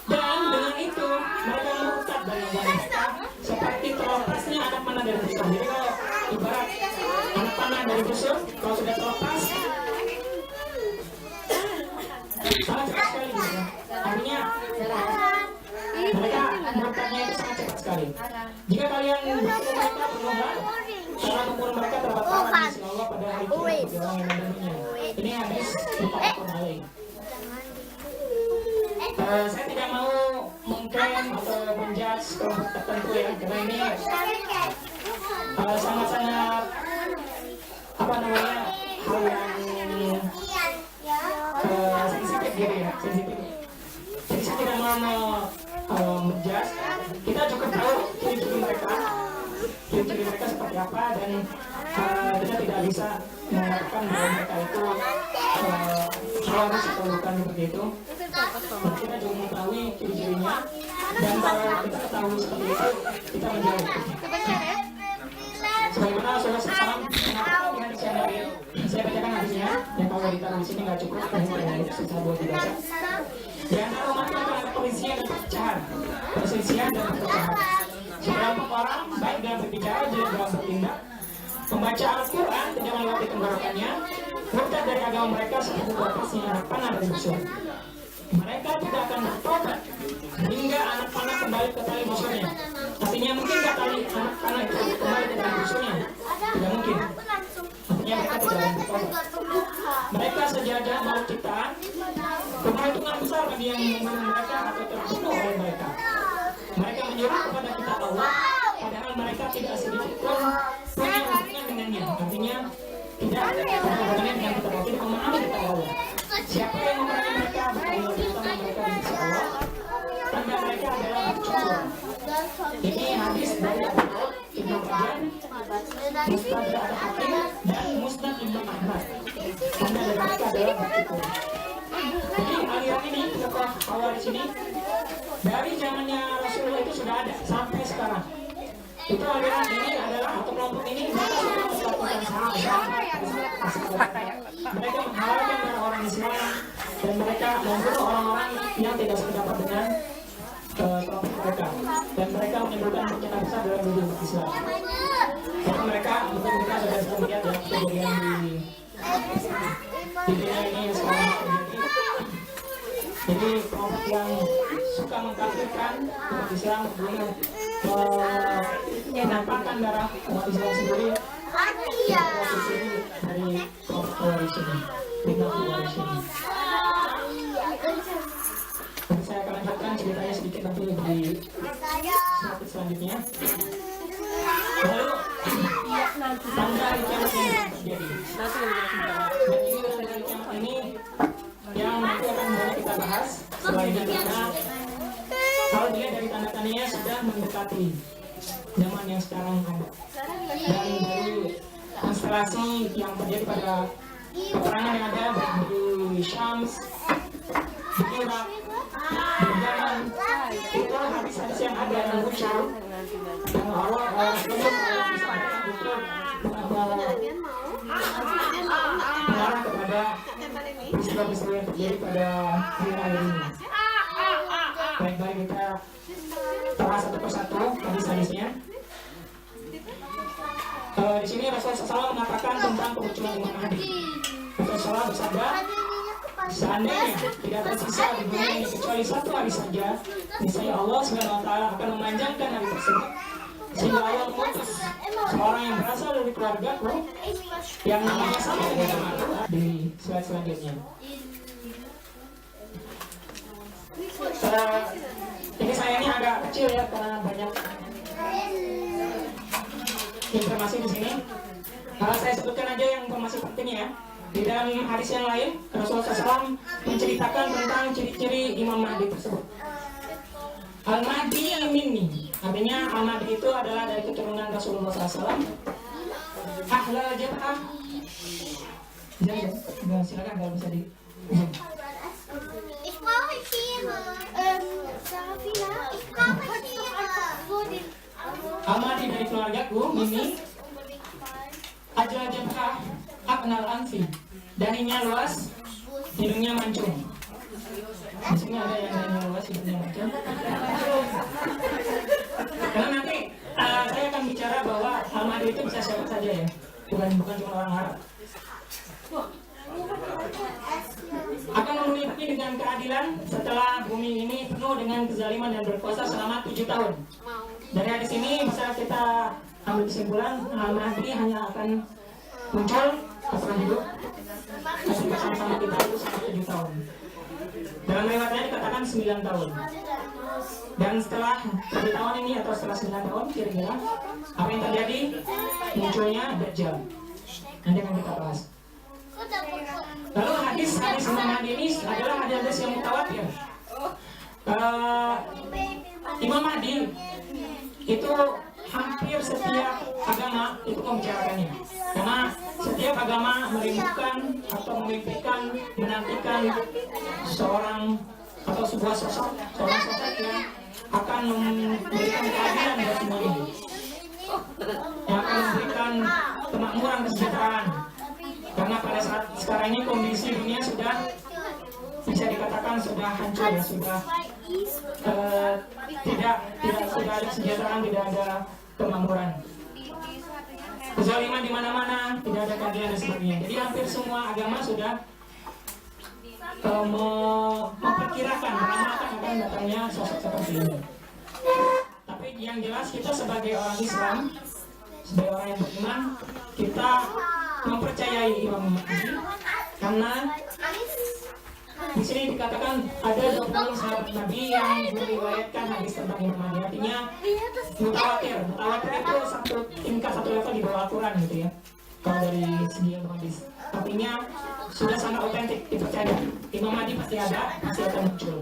Dan dengan itu mereka murtad dari agama Islam, seperti terlepasnya anak panah dari busur. Jadi kalau ibarat anak panah dari busur, kalau sudah terlepas sangat cepat sekali gitu ya. Artinya mereka murtadnya itu sangat cepat sekali. Jika kalian bertemu mereka, bermohon karena tubuh mereka terdapat parah di sisi Allah pada hari kiamat bagi orang yang memenuhinya. Ini hadis muttafaqun alaih. Saya tidak mau mengklaim atau menjudge kelompok tertentu ya, karena ini sangat-sangat hal yang sensitif gitu ya, sensitif. Jadi saya tidak mau menjudge. Kita cukup tahu ciri-ciri mereka seperti apa, dan kita tidak bisa mengatakan bahwa mereka itu harus atau bukan seperti itu. Kita juga mengetahui ciri-cirinya, dan kalau kita ketahui seperti itu, kita menjauh. Sebagaimana Rasulullah SAW mengatakan di hadis yang lain, saya bacakan hadisnya, yang kalau ditaruh di sini nggak cukup, hanya susah buat dibaca. Di antara umat akan ada perselisihan dan perpecahan. Sekelompok orang baik dalam berbicara, jelek dalam bertindak, membaca Al-Quran tidak melewati tenggorokannya, murtad dari agama mereka seperti berlepasnya anak panah dari busur. Mereka tidak akan bertobat hingga anak panah kembali ke tali busurnya. Artinya mungkin nggak tali anak-anak itu kembali ke tali busurnya? Tidak mungkin. Artinya mereka tidak akan bertobat. Mereka sejajar makhluk ciptaan. Keberuntungan besar bagi yang membunuh mereka atau terbunuh oleh mereka. Mereka menyuruh kepada kita Allah, padahal mereka tidak sedikit pun punya hubungan dengannya. Artinya tidak ada hubungannya dengan kita, tidak memahami kita Allah. Siapa yang memerangi mereka, maka yang utama mereka di sisi Allah. Tanda mereka adalah bercukur. Ini hadis dari Ibnu Majah, Mustadrak Al-Hakim dan Musnad Ibnu Ahmad. Tanda dari mereka adalah bercukur. Jadi aliran ini tokoh awal di sini dari zamannya Rasulullah itu sudah ada sampai sekarang. Itu aliran ini adalah atau kelompok ini mereka sudah melakukan mereka menghalalkan orang-orang Islam dan mereka membunuh orang-orang yang tidak sependapat dengan kelompok mereka, dan mereka menimbulkan bencana besar dalam dunia Islam. Karena mereka mungkin kita sudah melihat dalam kejadian di dunia ini yang sekarang terjadi. Jadi kelompok yang suka mengkafirkan umat Islam, kemudian menampakkan darah umat Islam sendiri dari kelompok Khawarij ini, dengan Khawarij ini. Saya akan lanjutkan ceritanya sedikit nanti di slide selanjutnya. Lalu tanda hari kiamat yang terjadi. Dan ini tanda hari kiamat ini yang nanti akan banyak kita bahas selain karena kalau dilihat dari tanda-tandanya sudah mendekati zaman yang sekarang ada. Dan dari konstelasi yang terjadi pada peperangan yang ada di Syams, di Irak, di Yaman, itu hadis-hadis yang ada yang muncul yang Allah sebelum disampaikan itu mengarah kepada peristiwa-peristiwa yang terjadi pada hari ini. Baik-baik kita bahas satu persatu hadis-hadisnya. Di sini Rasulullah SAW mengatakan tentang kemunculan Imam Mahdi. Rasulullah bersabda, seandainya tidak tersisa di dunia ini kecuali satu hari saja, niscaya Allah SWT akan memanjangkan hari tersebut, sehingga Allah mengutus seorang yang berasal dari keluargaku yang namanya sama dengan namaku. Di slide selanjutnya. Ini saya ini agak kecil ya karena banyak informasi di sini. Saya sebutkan aja yang informasi pentingnya ya. Di dalam hadis yang lain, Rasulullah SAW menceritakan tentang ciri-ciri Imam Mahdi tersebut. Al-Mahdi minni, artinya Al-Mahdi itu adalah dari keturunan Rasulullah SAW. Ahlal jab'ah. Silakan kalau bisa di. Al-Mahdi dari keluargaku, Mimi. Ajal jab'ah Aknal anfi, darinya luas, hidungnya mancung. Di sini ada yang darinya luas, hidungnya mancung. Karena nanti saya akan bicara bahwa Al-Mahdi itu bisa siapa saja ya, bukan cuma orang Arab. Akan memenuhi bumi dengan keadilan setelah bumi ini penuh dengan kezaliman dan berkuasa selama 7 tahun. Dari hadis ini bisa kita ambil kesimpulan Al-Mahdi hanya akan muncul akan hidup masih bersama-sama kita itu selama 7 tahun. Dalam riwayatnya dikatakan 9 tahun. Dan setelah 7 tahun ini atau setelah 9 tahun kira-kira apa yang terjadi? Munculnya Dajjal. Nanti akan kita bahas. Lalu hadis Imam Mahdi ini adalah hadis yang mutawatir. Imam Mahdi itu hampir setiap agama itu membicarakannya, karena setiap agama merindukan atau memimpikan, menantikan seorang atau sebuah sosok yang akan memberikan keadilan buat semuanya, yang akan memberikan kemakmuran, kesejahteraan. Karena pada saat sekarang ini kondisi dunia sudah bisa dikatakan sudah hancur ya, sudah tidak ada kesejahteraan, tidak ada kemakmuran, kezaliman di mana-mana, tidak ada keadilan dan sebagainya. Jadi hampir semua agama sudah memperkirakan, meramalkan akan datangnya sosok seperti ini. yang jelas kita sebagai orang Islam, sebagai orang yang beriman, kita mempercayai Imam Mahdi karena di sini dikatakan ada 20 sahabat Nabi yang meriwayatkan hadis tentang Imam Mahdi. Artinya mutawatir. Mutawatir itu satu tingkat, satu level di bawah Al-Quran gitu ya. Kalau dari segi ilmu hadis, artinya sudah sangat otentik dipercaya. Imam Mahdi pasti ada, pasti akan muncul.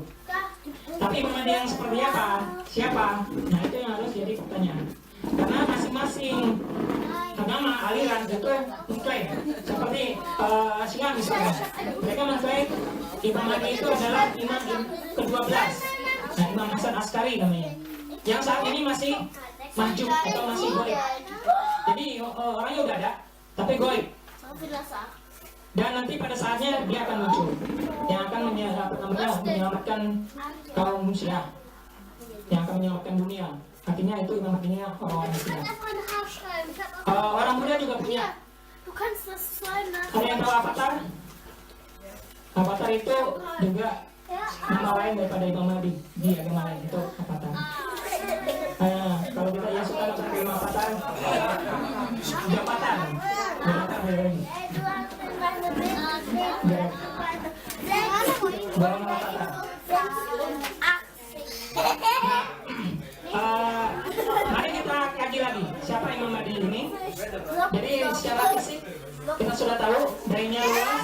Tapi Imam Mahdi yang seperti apa? Siapa? Nah itu yang harus jadi pertanyaan. Karena masing-masing agama aliran itu mengklaim seperti Syiah misalnya, mereka mengklaim Imam Mahdi itu adalah imam ke-12. Nah, Imam Hasan Askari namanya, yang saat ini masih mahjub atau masih goib. Jadi orangnya udah ada, tapi goib. Dan nanti pada saatnya dia akan muncul, yang akan menyelamatkan kaum Syiah, yang akan menyelamatkan dunia. Artinya itu Imam Mahdinya orang-orang Syiah. Orang muda juga punya. Ada yang tahu Avatar? Avatar itu juga nama lain daripada Imam Mahdi di agama lain, itu Avatar. Kalau kita yang suka dengan Imam Avatar, jabatan dari barang Avatar. Mari kita kaji lagi siapa Imam Mahdi ini. Jadi secara fisik kita sudah tahu bayinya luas,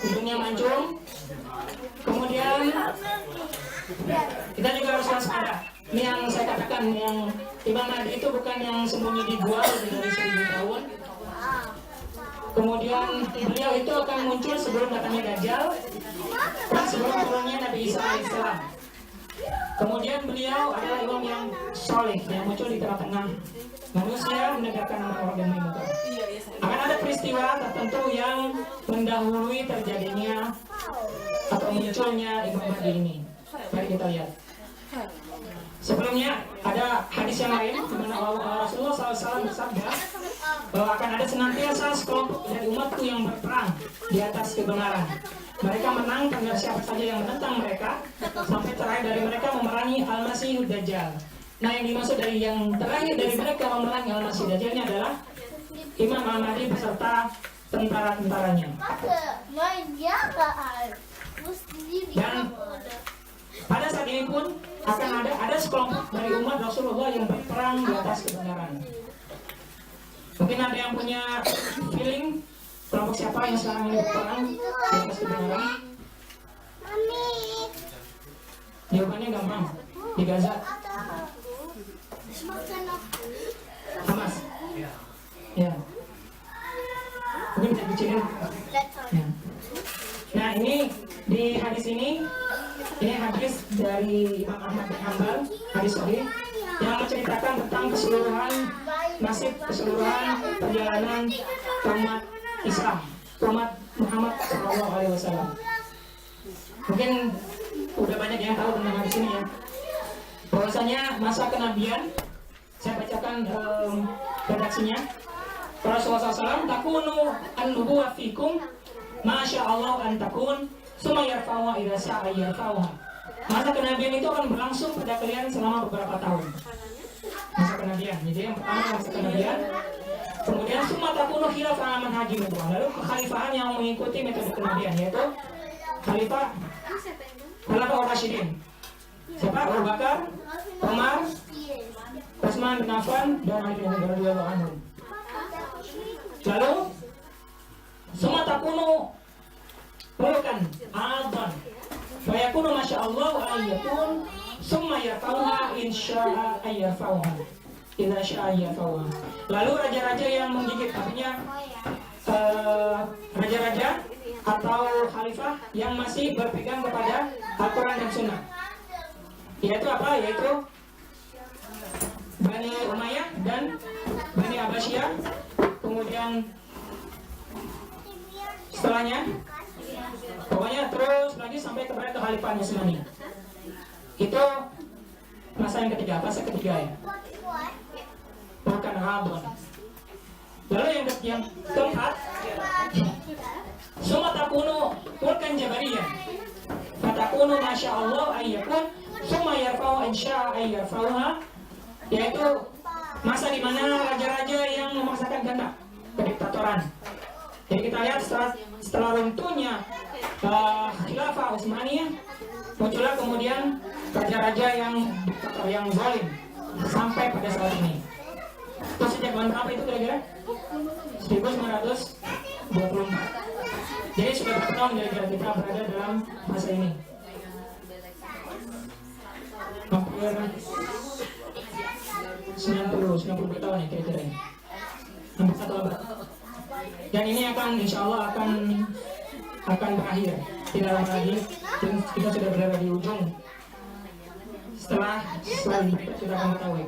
hidungnya mancung. Kemudian kita juga harus waspada. Ini yang saya katakan, yang Imam Mahdi itu bukan yang sembunyi di gua lebih dari 1000 tahun. Kemudian beliau itu akan muncul sebelum datangnya Dajjal dan sebelum turunnya Nabi Isa alaihissalam. Kemudian beliau adalah imam yang soleh yang muncul di tengah-tengah manusia menegakkan amar dan ma'ruf. Akan ada peristiwa tertentu yang mendahului terjadinya atau munculnya Imam Mahdi ini. Mari kita lihat. Sebelumnya ada hadis yang lain di mana Rasulullah SAW bersabda bahwa akan ada senantiasa sekelompok dari umatku yang berperang di atas kebenaran. Mereka menang terhadap siapa saja yang menentang mereka, sampai terakhir dari mereka memerangi Al-Masihud Dajjal. Nah, yang dimaksud dari yang terakhir dari mereka memerangi Al-Masih Dajjal ini adalah Imam Mahdi beserta tentara-tentaranya. Dan pada saat ini pun akan ada sekelompok dari umat Rasulullah yang berperang di atas kebenaran. Mungkin ada yang punya feeling kelompok siapa yang sekarang ini berperang di atas kebenaran? Jawabannya gampang, di Gaza. Hamas. Ya. Mungkin bisa dicilin. Ya. Nah, ini di hadis ini hadis dari Imam Ahmad bin Hanbal, hadis sahih yang menceritakan tentang keseluruhan nasib, keseluruhan perjalanan umat Islam, umat Muhammad SAW. Mungkin udah banyak yang tahu tentang hadis ini ya. Bahwasanya masa kenabian, saya bacakan redaksinya. Rasulullah SAW, takunu an-nubuwah fikum, masya Allah an takun, summa yarfa'uha idza sya'a yarfa'uha. Masa kenabian itu akan berlangsung pada kalian selama beberapa tahun. Masa kenabian, jadi yang pertama masa kenabian. Kemudian summa takunu khilafah manhajin nubuwah. Lalu kekhalifahan yang mengikuti metode kenabian, yaitu khalifah Ar-Rasyidin. Siapa? Abu Bakar, Umar, Utsman bin Affan, dan Ali bin Abi Thalib radhiyallahu anhu. Lalu summa takunu bukan adzan. Fayakunu masya Allah ayatun summa yarfa'uha insya'a yarfa'uha idza sya'a yarfa'uha. Lalu raja-raja yang menggigit, artinya raja-raja atau khalifah yang masih berpegang kepada Al-Quran dan Sunnah. Yaitu apa? Yaitu Bani Umayyah dan Bani Abbasiyah. Kemudian setelahnya pokoknya terus lagi sampai kepada kekhalifahan Utsmani. Itu masa yang ketiga, fase ketiga ya. Bukan Ramadan. Lalu yang keempat, summa takunu mulkan jabariyah. Fatakunu masya Allah ayyakun summa yarfa'u insya'a ayyarfa'uha yaitu masa di mana raja-raja yang memaksakan kehendak, kediktatoran. Jadi kita lihat setelah runtuhnya khilafah Utsmaniyah, muncullah kemudian raja-raja yang zalim sampai pada saat ini. Itu sejak tahun berapa itu kira-kira? 1924. Jadi sudah berapa tahun kira-kira kita berada dalam masa ini? Hampir 90 tahun ya kira-kira ini. Hampir 1 abad. Dan ini akan insya Allah akan berakhir. Tidak lama lagi kita sudah berada di ujung. Setelah ini kita sudah akan mengetahui.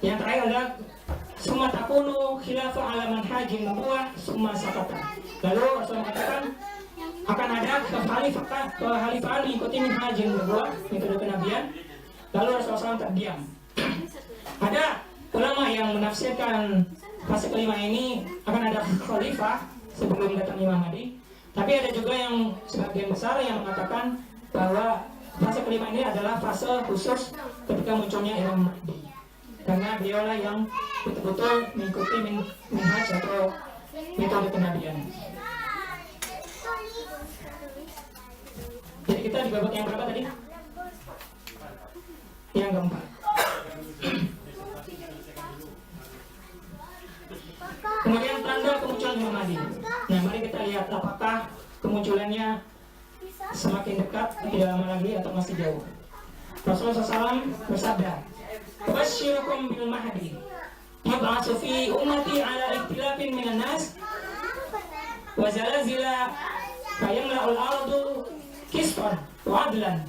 Yang terakhir adalah summa takunu khilafah ala manhajin nubuwah summa sakata. Lalu Rasulullah mengatakan akan ada kekhalifahan mengikuti manhajin nubuwah, metode kenabian. Lalu Rasulullah SAW terdiam. Ada ulama yang menafsirkan fase kelima ini akan ada khalifah sebelum datang Imam Mahdi. Tapi ada juga yang sebagian besar yang mengatakan bahwa fase kelima ini adalah fase khusus ketika munculnya Imam Mahdi, karena beliaulah yang betul-betul mengikuti manhaj atau metode kenabian. Jadi kita di babak yang berapa tadi? Yang keempat. Kemudian tanda kemunculan Imam Mahdi. Nah, mari kita lihat apakah kemunculannya semakin dekat, tidak lama lagi, atau masih jauh. Rasulullah SAW bersabda, "Basyirukum bil Mahdi, yub'atsu fi ummati ala ikhtilafin minan nas, wa zalazila fayamla'ul ardu kisfan wa adlan,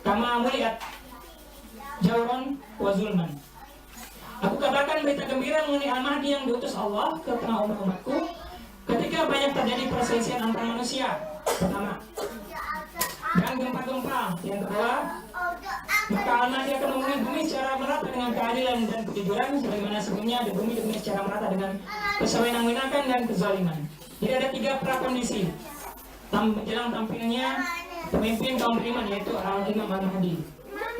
kama muliat jawran wa zulman." Aku kabarkan berita gembira mengenai Al-Mahdi yang diutus Allah ke tengah umat-umatku ketika banyak terjadi perselisihan antar manusia, pertama, dan gempa-gempa, yang kedua, maka Al-Mahdi akan memenuhi bumi secara merata dengan keadilan dan kejujuran, sebagaimana sebelumnya di bumi dipenuhi secara merata dengan kesewenang-wenangan dan kezaliman. Jadi ada 3 prakondisi menjelang tampilnya pemimpin kaum beriman, yaitu Imam Al-Mahdi.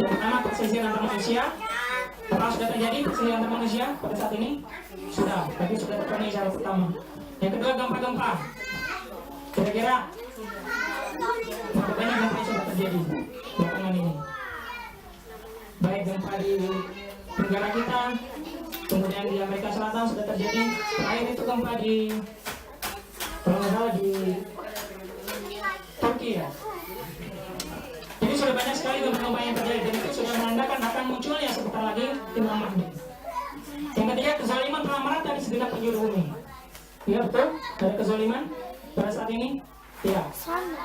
Yang pertama, perselisihan antar manusia. Apakah sudah terjadi perselisihan antar manusia pada saat ini? Sudah, tapi sudah terpenuhi syarat pertama. Yang kedua, gempa-gempa. Kira-kira berapa banyak gempa yang sudah terjadi belakangan ini? Baik gempa di negara kita, kemudian di Amerika Selatan sudah terjadi. Terakhir itu gempa di, kalau nggak salah, di Turki ya. Jadi sudah banyak sekali gempa-gempa yang terjadi, dan itu sudah menandakan akan munculnya sebentar lagi Imam Mahdi. Yang ketiga, kezaliman telah merata di segenap penjuru bumi. Ya betul, ada kezaliman pada saat ini. Ya,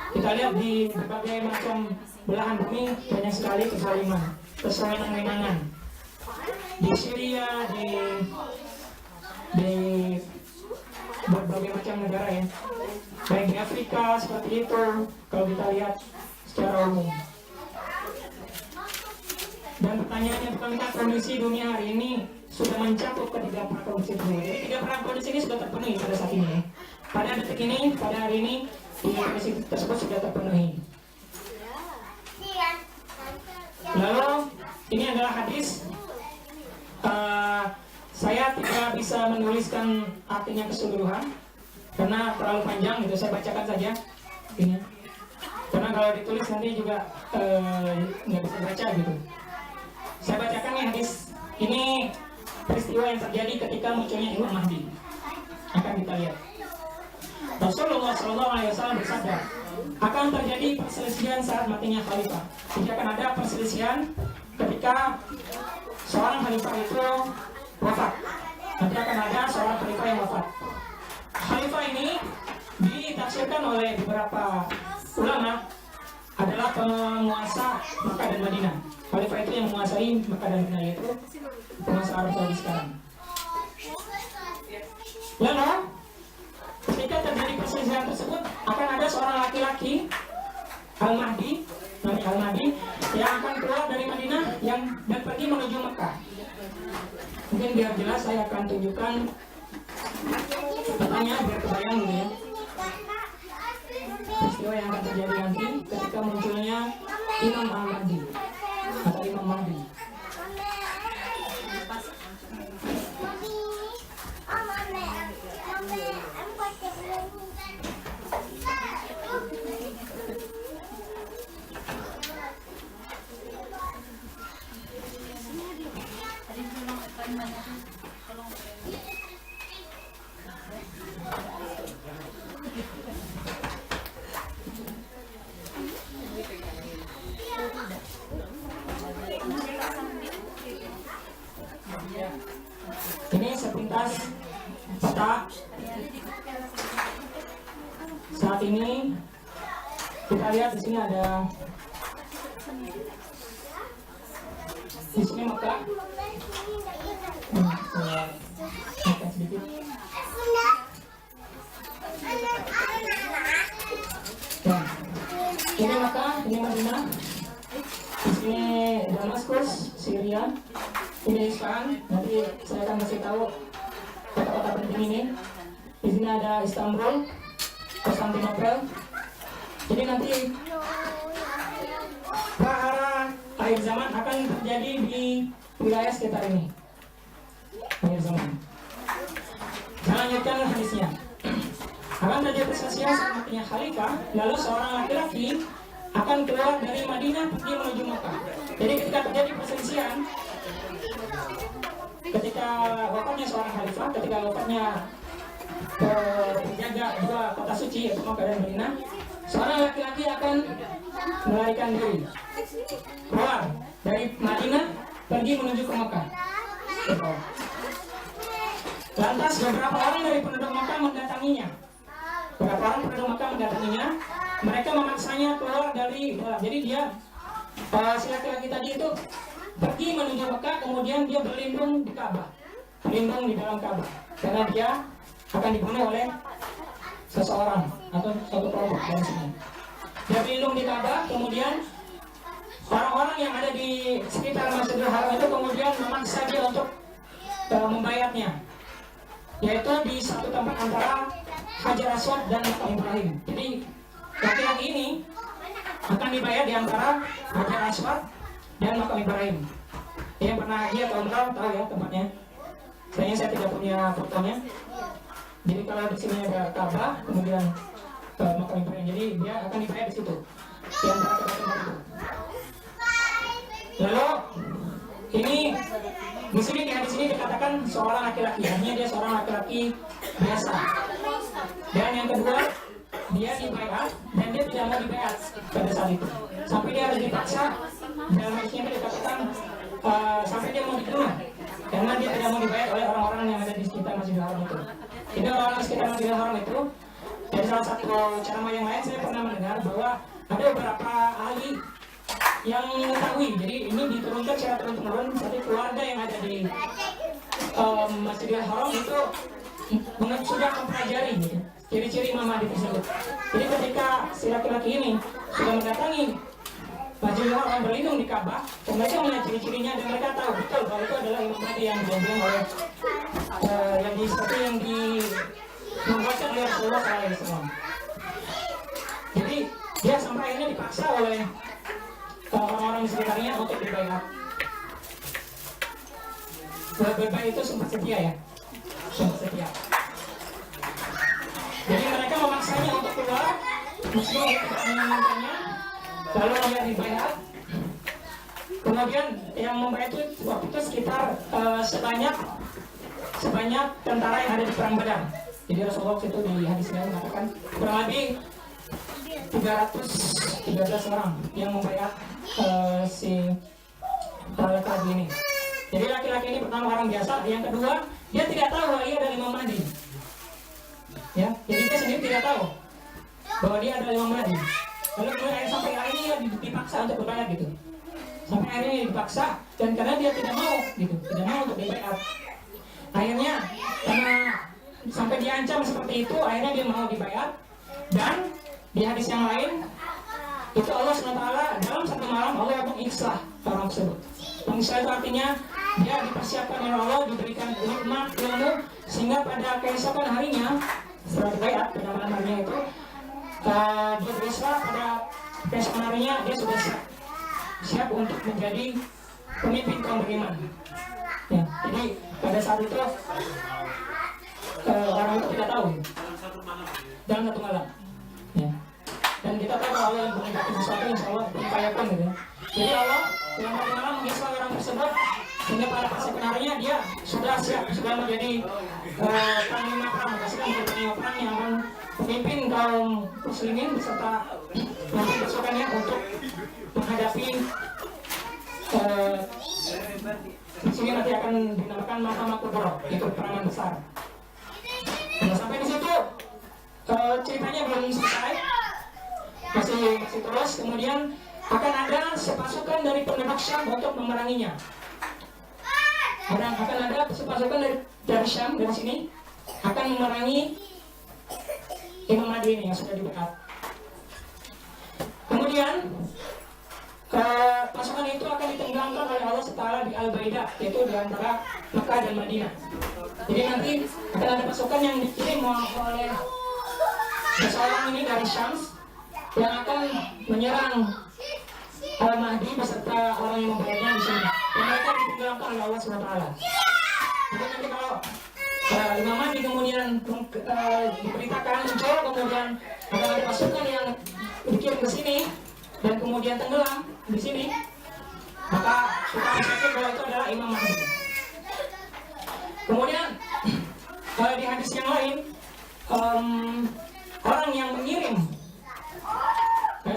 kita lihat di berbagai macam belahan bumi banyak sekali kezaliman, kesewenang-wenangan. Di Syria, di berbagai macam negara ya, baik di Afrika seperti itu kalau kita lihat secara umum. Dan pertanyaannya, bukankah kondisi dunia hari ini sudah mencakup ketiga prakondisi tersebut? Jadi 3 prakondisi ini sudah terpenuhi pada saat ini. Pada detik ini, pada hari ini, 3 kondisi tersebut sudah terpenuhi. Lalu ini adalah hadis. Saya tidak bisa menuliskan artinya keseluruhan karena terlalu panjang, gitu. Saya bacakan saja ini. Karena kalau ditulis nanti juga nggak bisa baca gitu. Saya bacakan nih hadis. Ini peristiwa yang terjadi ketika munculnya Imam Mahdi. Akan kita lihat. Rasulullah SAW bersabda, akan terjadi perselisihan saat matinya khalifah. Jadi akan ada perselisihan ketika seorang khalifah itu wafat. Nanti akan ada seorang khalifah yang wafat. Khalifah ini ditafsirkan oleh beberapa ulama adalah penguasa Makkah dan Madinah. Khalifah itu yang menguasai Makkah dan Madinah, yaitu penguasa Arab Saudi sekarang. Lalu ketika terjadi perselisihan tersebut, akan ada seorang laki-laki Al-Mahdi, namanya Al-Mahdi, yang akan keluar dari Madinah dan pergi menuju Makkah. Mungkin biar jelas saya akan tunjukkan petanya biar kebayang gitu ya. Peristiwa yang akan terjadi nanti ketika munculnya Imam Al-Mahdi atau Imam Mahdi. Ini sepintas peta. Saat ini kita lihat di sini ada Mekah. Saya makan sedikit. Nah, ini Mekah, ini Madinah. Di sini Damaskus, Syria. Ini Isfahan. Nanti saya akan kasih tahu kota-kota penting ini. Di sini ada Istanbul, Konstantinopel. Jadi nanti prahara akhir zaman akan terjadi di wilayah sekitar ini. Akhir zaman. Saya lanjutkan hadisnya. Akan terjadi perselisihan saat matinya khalifah, lalu seorang laki-laki akan keluar dari Madinah pergi menuju Makkah. Jadi ketika terjadi perselisihan, ketika wafatnya seorang khalifah, ketika wafatnya penjaga dua kota suci yaitu Makkah dan Madinah, seorang laki-laki akan melarikan diri keluar dari Madinah pergi menuju ke Makkah. Lantas beberapa orang dari penduduk Makkah mendatanginya. Beberapa orang penduduk Makkah mendatanginya. Mereka memaksanya keluar dari dalam. Jadi dia si laki-laki tadi itu pergi menuju Makkah, kemudian dia berlindung di Ka'bah, berlindung di dalam Ka'bah, karena dia akan dibunuh oleh seseorang atau suatu kelompok dari sini. Dia berlindung di Ka'bah, kemudian orang-orang yang ada di sekitar Masjidil Haram itu kemudian memaksa dia untuk membayarnya, yaitu di satu tempat antara Hajar Aswad dan Makam Ibrahim. Jadi laki-laki ini akan dibayar di antara Hajar Aswad dan Makam Ibrahim. Yang pernah haji atau umrah tahu ya tempatnya. Sayangnya saya tidak punya fotonya. Jadi kalau di sini ada Ka'bah, kemudian Makam Ibrahim. Jadi dia akan dibayar di situ, di antara kedua tempat itu. Lalu ini di sini di hadis ini dikatakan seorang laki-laki, artinya dia seorang laki-laki biasa. Dan yang kedua, dia dibaiat dan dia tidak mau dibaiat pada saat itu. Sampai dia harus dipaksa. Dalam hadisnya dikatakan sampai dia mau dibunuh karena dia tidak mau dibaiat oleh orang-orang yang ada di sekitar Masjidil Haram itu. Jadi orang-orang di sekitar Masjidil Haram itu, dari salah satu ceramah yang lain saya pernah mendengar bahwa ada beberapa ahli yang mengetahui. Jadi ini diturunkan secara turun-temurun. Jadi keluarga yang ada di Masjidil Haram itu sudah mempelajari gitu, ciri-ciri Imam Mahdi tersebut. Jadi ketika si laki-laki ini sudah mendatangi Masjidil Haram berlindung di Ka'bah, mereka melihat ciri-cirinya dan mereka tahu betul bahwa itu adalah Imam Mahdi yang dijanjikan oleh yang dibuatkan oleh Rasulullah SAW. Jadi dia sampai akhirnya dipaksa oleh orang-orang di sekitarnya untuk dibaiat. Baiat itu sempat setia ya, sempat setia. Jadi mereka memaksanya untuk keluar, meski tidak menginginkannya, lalu dia dibaiat. Kemudian yang membaiat itu waktu itu sekitar sebanyak tentara yang ada di perang Badar. Jadi Rasulullah itu di hadisnya mengatakan kurang lebih 313 orang yang membaiat si laki-laki ini. Jadi laki-laki ini pertama orang biasa, yang kedua dia tidak tahu bahwa ia adalah Imam Mahdi. Ya, jadi dia sendiri tidak tahu bahwa dia adalah Imam Mahdi. Lalu kemudian sampai akhirnya dipaksa untuk berbayat gitu. Sampai akhirnya dipaksa dan karena dia tidak mau gitu, tidak mau untuk dibayat. Akhirnya karena sampai diancam seperti itu, akhirnya dia mau dibayat. Dan di hadis yang lain itu Allah SWT dalam satu malam Allah mengikhlas orang tersebut. Mengikhlas itu artinya dia dipersiapkan oleh Allah, diberikan nikmat ilmu sehingga pada keesokan harinya setelah dibayat pada malam harinya itu dia berusaha pada keesokan harinya dia sudah siap untuk menjadi pemimpin kaum beriman. Ya, jadi pada saat itu orang itu tidak tahu dalam satu malam. Ya. Dan kita tahu Allah yang menghendaki sesuatu insya Allah diupayakan gitu. Jadi Allah dalam satu malam mengisah orang tersebut sehingga pada fase penarinya dia sudah siap, sudah menjadi panglima perang, sudah menjadi panglima perang yang akan memimpin kaum muslimin beserta pasukannya untuk menghadapi sini nanti akan dinamakan Mahkamah Kubra, itu perangan besar. Nah, sampai di situ ceritanya belum selesai, masih terus. Kemudian akan ada sepasukan dari penduduk Syam untuk memeranginya. Akan ada sepasukan dari Syam, dari sini akan memerangi Imam Mahdi ini yang sudah di-backup. Kemudian pasukan itu akan ditenggelamkan oleh Allah Taala di Al-Baidah, yaitu di antara Mekah dan Madinah. Jadi nanti akan ada pasukan yang dikirim oleh seseorang ini dari Syams yang akan menyerang Al-Mahdi beserta orang yang membelanya di sini. Dan mereka ditenggelamkan oleh Allah SWT. Jadi nanti kalau Imam Mahdi kemudian diberitakan muncul, kemudian akan ada pasukan yang dikirim ke sini dan kemudian tenggelam di sini, maka kita pikir bahwa itu adalah Imam Mahdi. Kemudian di hadis yang lain, orang yang mengirim,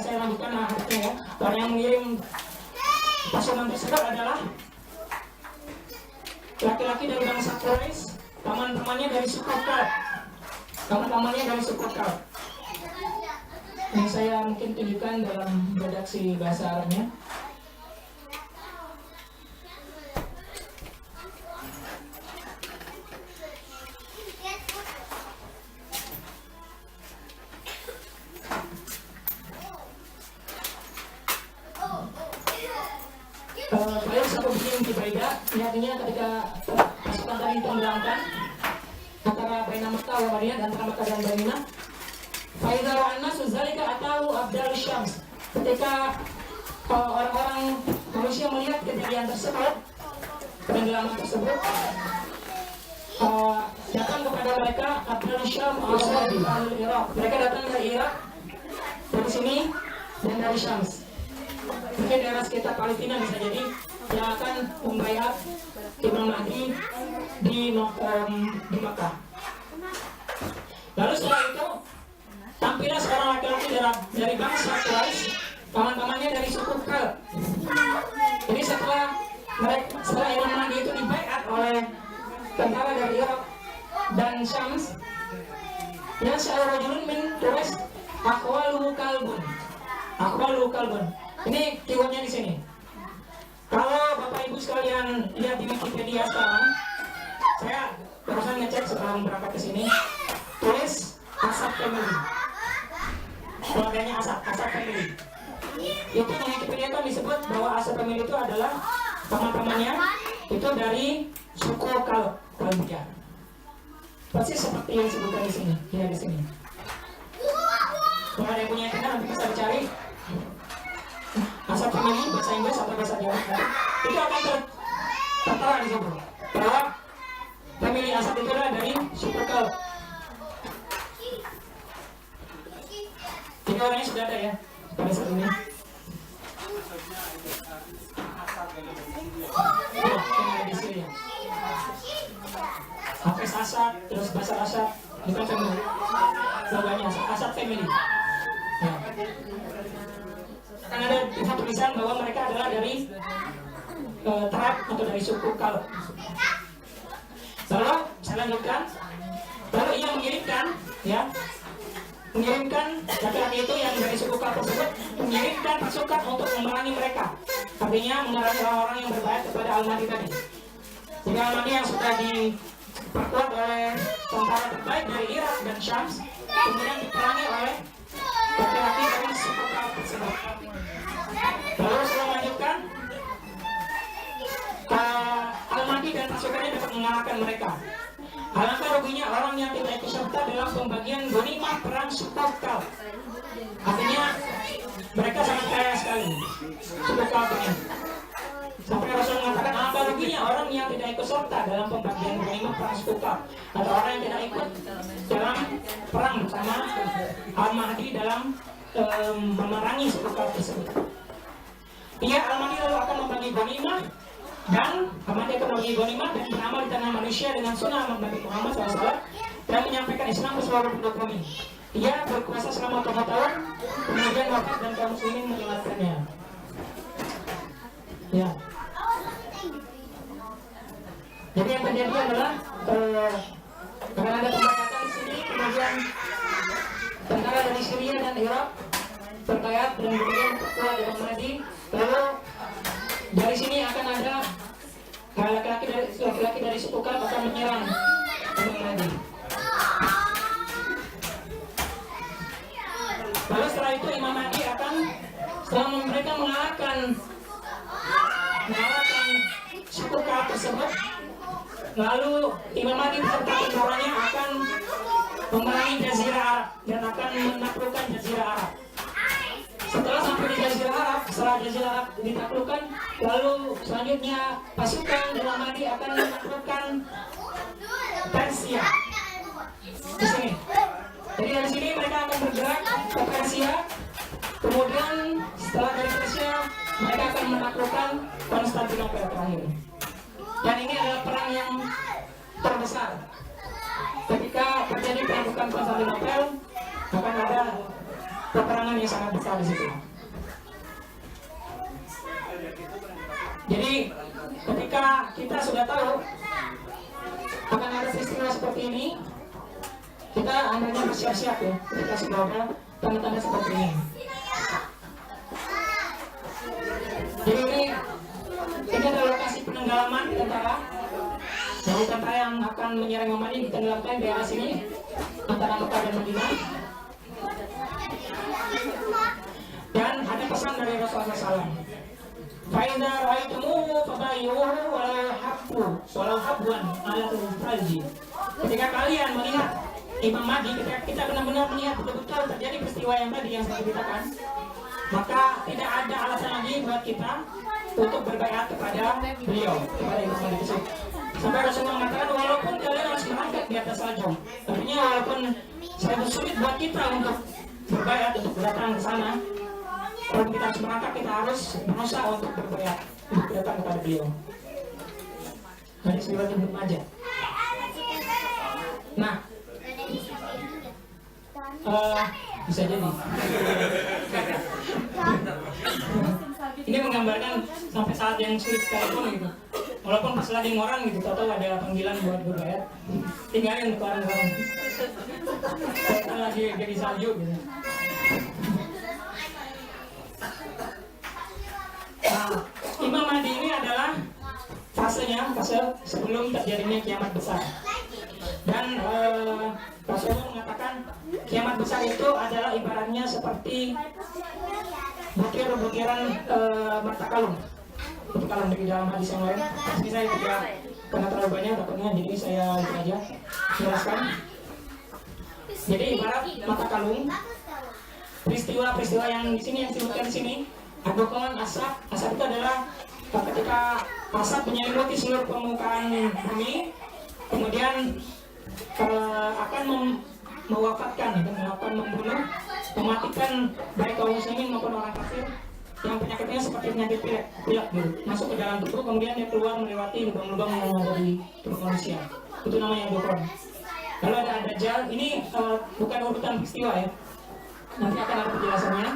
saya lanjutkan hadisnya ya, orang yang mengirim pasukan tersebut adalah laki-laki dari bangsa Quraisy, paman-pamannya dari suku Kalb, paman-pamannya dari suku Kalb. Ini saya mungkin tunjukkan dalam redaksi bahasa Arabnya. Beliau satu bikin di Baidah, artinya ketika pasukan tadi ditenggelamkan antara Baina Makkah wa Madinah, antara Makkah dan Madinah. Faiza wa an-nasu zalika atahu Abdal Syams. Ketika orang-orang manusia melihat kejadian tersebut, penenggelaman tersebut, datang kepada mereka Abdal Syam al-Iraq. Mereka datang dari Irak, dari sini dan dari Syams. Mungkin daerah sekitar Palestina bisa jadi, yang akan membayar Imam Mahdi di Makkah. Lalu setelah itu tampillah seorang laki-laki dari bangsa Quraisy, paman-pamannya dari suku Kalb. Jadi setelah Imam Mahdi itu dibaiat oleh tentara dari Irak dan Syams, yang syarajulun min Quraisy akhwaluhu kalbun. Ini keywordnya di sini. Kalau Bapak Ibu sekalian lihat di Wikipedia sekarang, saya barusan ngecek setelah berangkat ke sini, tulis Asad Family. Keluarganya Asad Family. Itu di Wikipedia itu disebut bahwa Asad Family itu adalah paman-pamannya itu dari suku Kalbiyah. Persis seperti yang disebutkan di sini, ya di sini. Kalau ada yang punya internet nanti bisa dicari Asad Family bahasa Inggris atau bahasa Jawa. Itu akan tertera di situ bahwa family Asad itu adalah dari suku Kalb. Jadi orangnya sudah ada ya pada saat ini. Yang ada di sini ya. Hafiz Asad, terus Basar Asad, bukan family. Logonya Asad Family. Ya. Akan ada tulisan bahwa mereka adalah dari tribe atau dari suku Kalb. Lalu saya lanjutkan. Lalu ia mengirimkan laki-laki itu yang dari suku Kalb tersebut mengirimkan pasukan untuk memerangi mereka. Artinya memerangi orang-orang yang berbaiat kepada Al-Mahdi tadi. Jadi Al-Mahdi yang sudah diperkuat oleh tentara terbaik dari Irak dan Syams, kemudian diperangi oleh laki-laki dari suku Kalb tersebut. Lalu saya lanjutkan, Al-Mahdi dan pasukannya dapat mengalahkan mereka. Alangkah ruginya orang yang tidak ikut serta dalam pembagian ghanimah perang suku Kalb. Artinya mereka sangat kaya sekali suku Kalb ini. Sampai Rasul mengatakan apa ruginya orang yang tidak ikut serta dalam pembagian ghanimah perang suku Kalb, atau orang yang tidak ikut dalam perang bersama Al-Mahdi dalam memerangi suku Kalb tersebut. Al-Mahdi lalu akan membagi ghanimah Dan Ahmadi akan membagi ghanimah dan beramal di tanah manusia dengan sunnah Nabi Muhammad SAW dan menyampaikan Islam ke seluruh penduduk bumi. Ia berkuasa selama 4 tahun, kemudian wafat dan kaum muslimin menyelamatkannya. Ya. Jadi yang terjadi adalah karena ada pembatasan di sini, kemudian tentara dari Syria dan Irak terkait dan kemudian ketua dari Ahmadi. Lalu dari sini akan ada laki-laki dari suku Ka'ab akan menyerang Imam Mahdi. Lalu setelah itu Imam Mahdi akan setelah mereka mengalahkan suku Ka'ab tersebut, lalu Imam Mahdi beserta tentaranya akan memerangi Jazirah Arab dan akan menaklukkan Jazirah Arab. Setelah sampai di Jazirah Arab, setelah Jazirah Arab ditaklukkan, lalu selanjutnya pasukan Imam Mahdi akan menaklukkan Persia. Di sini. Jadi dari sini mereka akan bergerak ke Persia. Kemudian setelah dari Persia, mereka akan menaklukkan Konstantinopel terakhir. Dan ini adalah perang yang terbesar. Ketika terjadi penaklukan Konstantinopel, akan ada peperangan yang sangat besar di situ. Jadi ketika kita sudah tahu akan ada peristiwa seperti ini, kita hendaknya bersiap-siap ya. Ketika sudah ada tanda-tanda seperti ini. Jadi ini adalah lokasi penenggelaman tentara. Jadi tentara yang akan menyerang Imam Mahdi ditenggelamkan di daerah sini antara Mekah dan Madinah. Dan ada pesan dari Rasulullah SAW. Fa'idha ra'aitumuhu fabayyuhu walau habwan ala tulfaji. Ketika kalian melihat Imam Mahdi, ketika kita benar-benar melihat betul-betul terjadi peristiwa yang tadi yang saya ceritakan, maka tidak ada alasan lagi buat kita untuk berbaiat kepada beliau, kepada Imam Mahdi tersebut. Sampai Rasulullah mengatakan, walaupun kalian harus merangkak di atas salju, artinya walaupun sangat sulit buat kita untuk berbaiat, untuk datang ke sana, kalau kita harus merangkak, kita harus berusaha untuk berbaiat, untuk datang kepada beliau. Hadis riwayat Ibnu Majah. Nah, bisa jadi. Ini menggambarkan sampai saat yang sulit sekalipun gitu. Walaupun pas lagi ngorang gitu, tahu ada panggilan buat berbaiat, tinggalin untuk orang-orang. Kita lagi jadi salju gitu. Nah, Imam Mahdi ini adalah fase sebelum terjadinya kiamat besar. Dan Rasulullah mengatakan kiamat besar itu adalah ibaratnya seperti butir-butiran mata kalung. Mata kalung di dalam hadis yang lain. Ini saya tidak karena terlalu banyak takutnya, jadi saya aja jelaskan. Jadi ibarat mata kalung, peristiwa-peristiwa yang di sini yang disebutkan di sini, adokongan asap itu adalah ketika asap menyelimuti seluruh permukaan bumi, kemudian akan mewafatkan dan akan membunuh, mematikan baik kaum muslimin maupun orang kafir yang penyakitnya seperti penyakit pilek gitu, masuk ke dalam tubuh, kemudian dia keluar melewati lubang-lubang yang ada di tubuh manusia. Itu namanya dokon. Lalu ada Dajjal, ini bukan urutan peristiwa ya, nanti akan ada penjelasannya.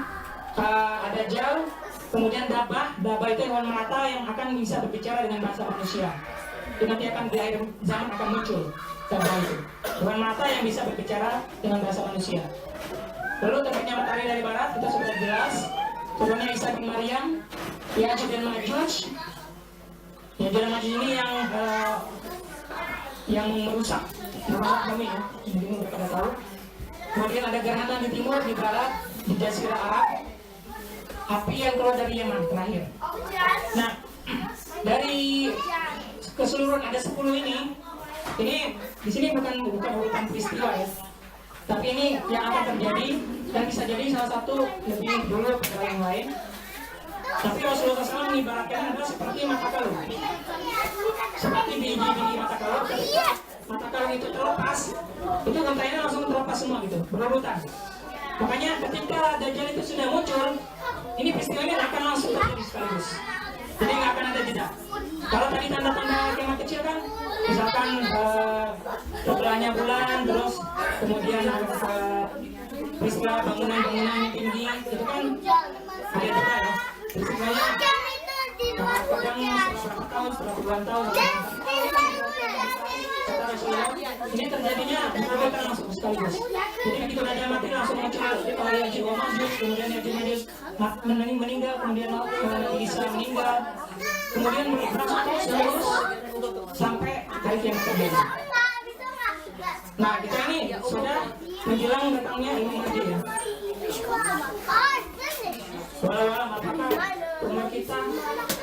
Ada Dajjal, kemudian Dabah itu hewan melata yang akan bisa berbicara dengan bahasa manusia. Itu nanti akan di akhir zaman akan muncul. Dabah itu hewan melata yang bisa berbicara dengan bahasa manusia. Lalu terbitnya matahari dari barat, itu sudah jelas. Turunnya Isa bin Maryam, Ya'juj dan Ma'juj. Ya'juj dan Ma'juj ini yang merusak bumi ya, ini mereka sudah tahu. Kemudian ada gerhana di timur, di barat, di Jazirah Arab. Api yang keluar dari Yaman terakhir. Nah, dari keseluruhan ada 10 ini di sini bukan urutan peristiwa ya, tapi ini yang akan terjadi dan bisa jadi salah satu lebih dulu dari yang lain. Tapi Rasulullah SAW mengibaratkan adalah seperti mata kalung, seperti biji-biji mata kalung. Ketika mata kalung itu terlepas, itu kontainer langsung terlepas semua gitu, berurutan. Makanya ketika Dajjal itu sudah muncul, ini peristiwa ini akan langsung terjadi sekaligus. Jadi nggak akan ada jeda. Kalau tadi tanda-tanda kiamat kecil kan, misalkan terbelahnya bulan, terus kemudian peristiwa bangunan-bangunan yang tinggi, itu kan ada juga ya. Peristiwanya kadang berapa tahun, setelah puluhan tahun. Kata Rasulullah, ini terjadinya bukan langsung sekaligus. Jadi begitu Dajjal mati langsung muncul Ya'juj wa Ma'juj, kemudian Ya'juj wa Ma'juj meninggal, kemudian Isa meninggal, kemudian berlangsung terus sampai hari kiamat terjadi. Nah, kita ini sudah menjelang datangnya Imam Mahdi ya. Walau apakah rumah kita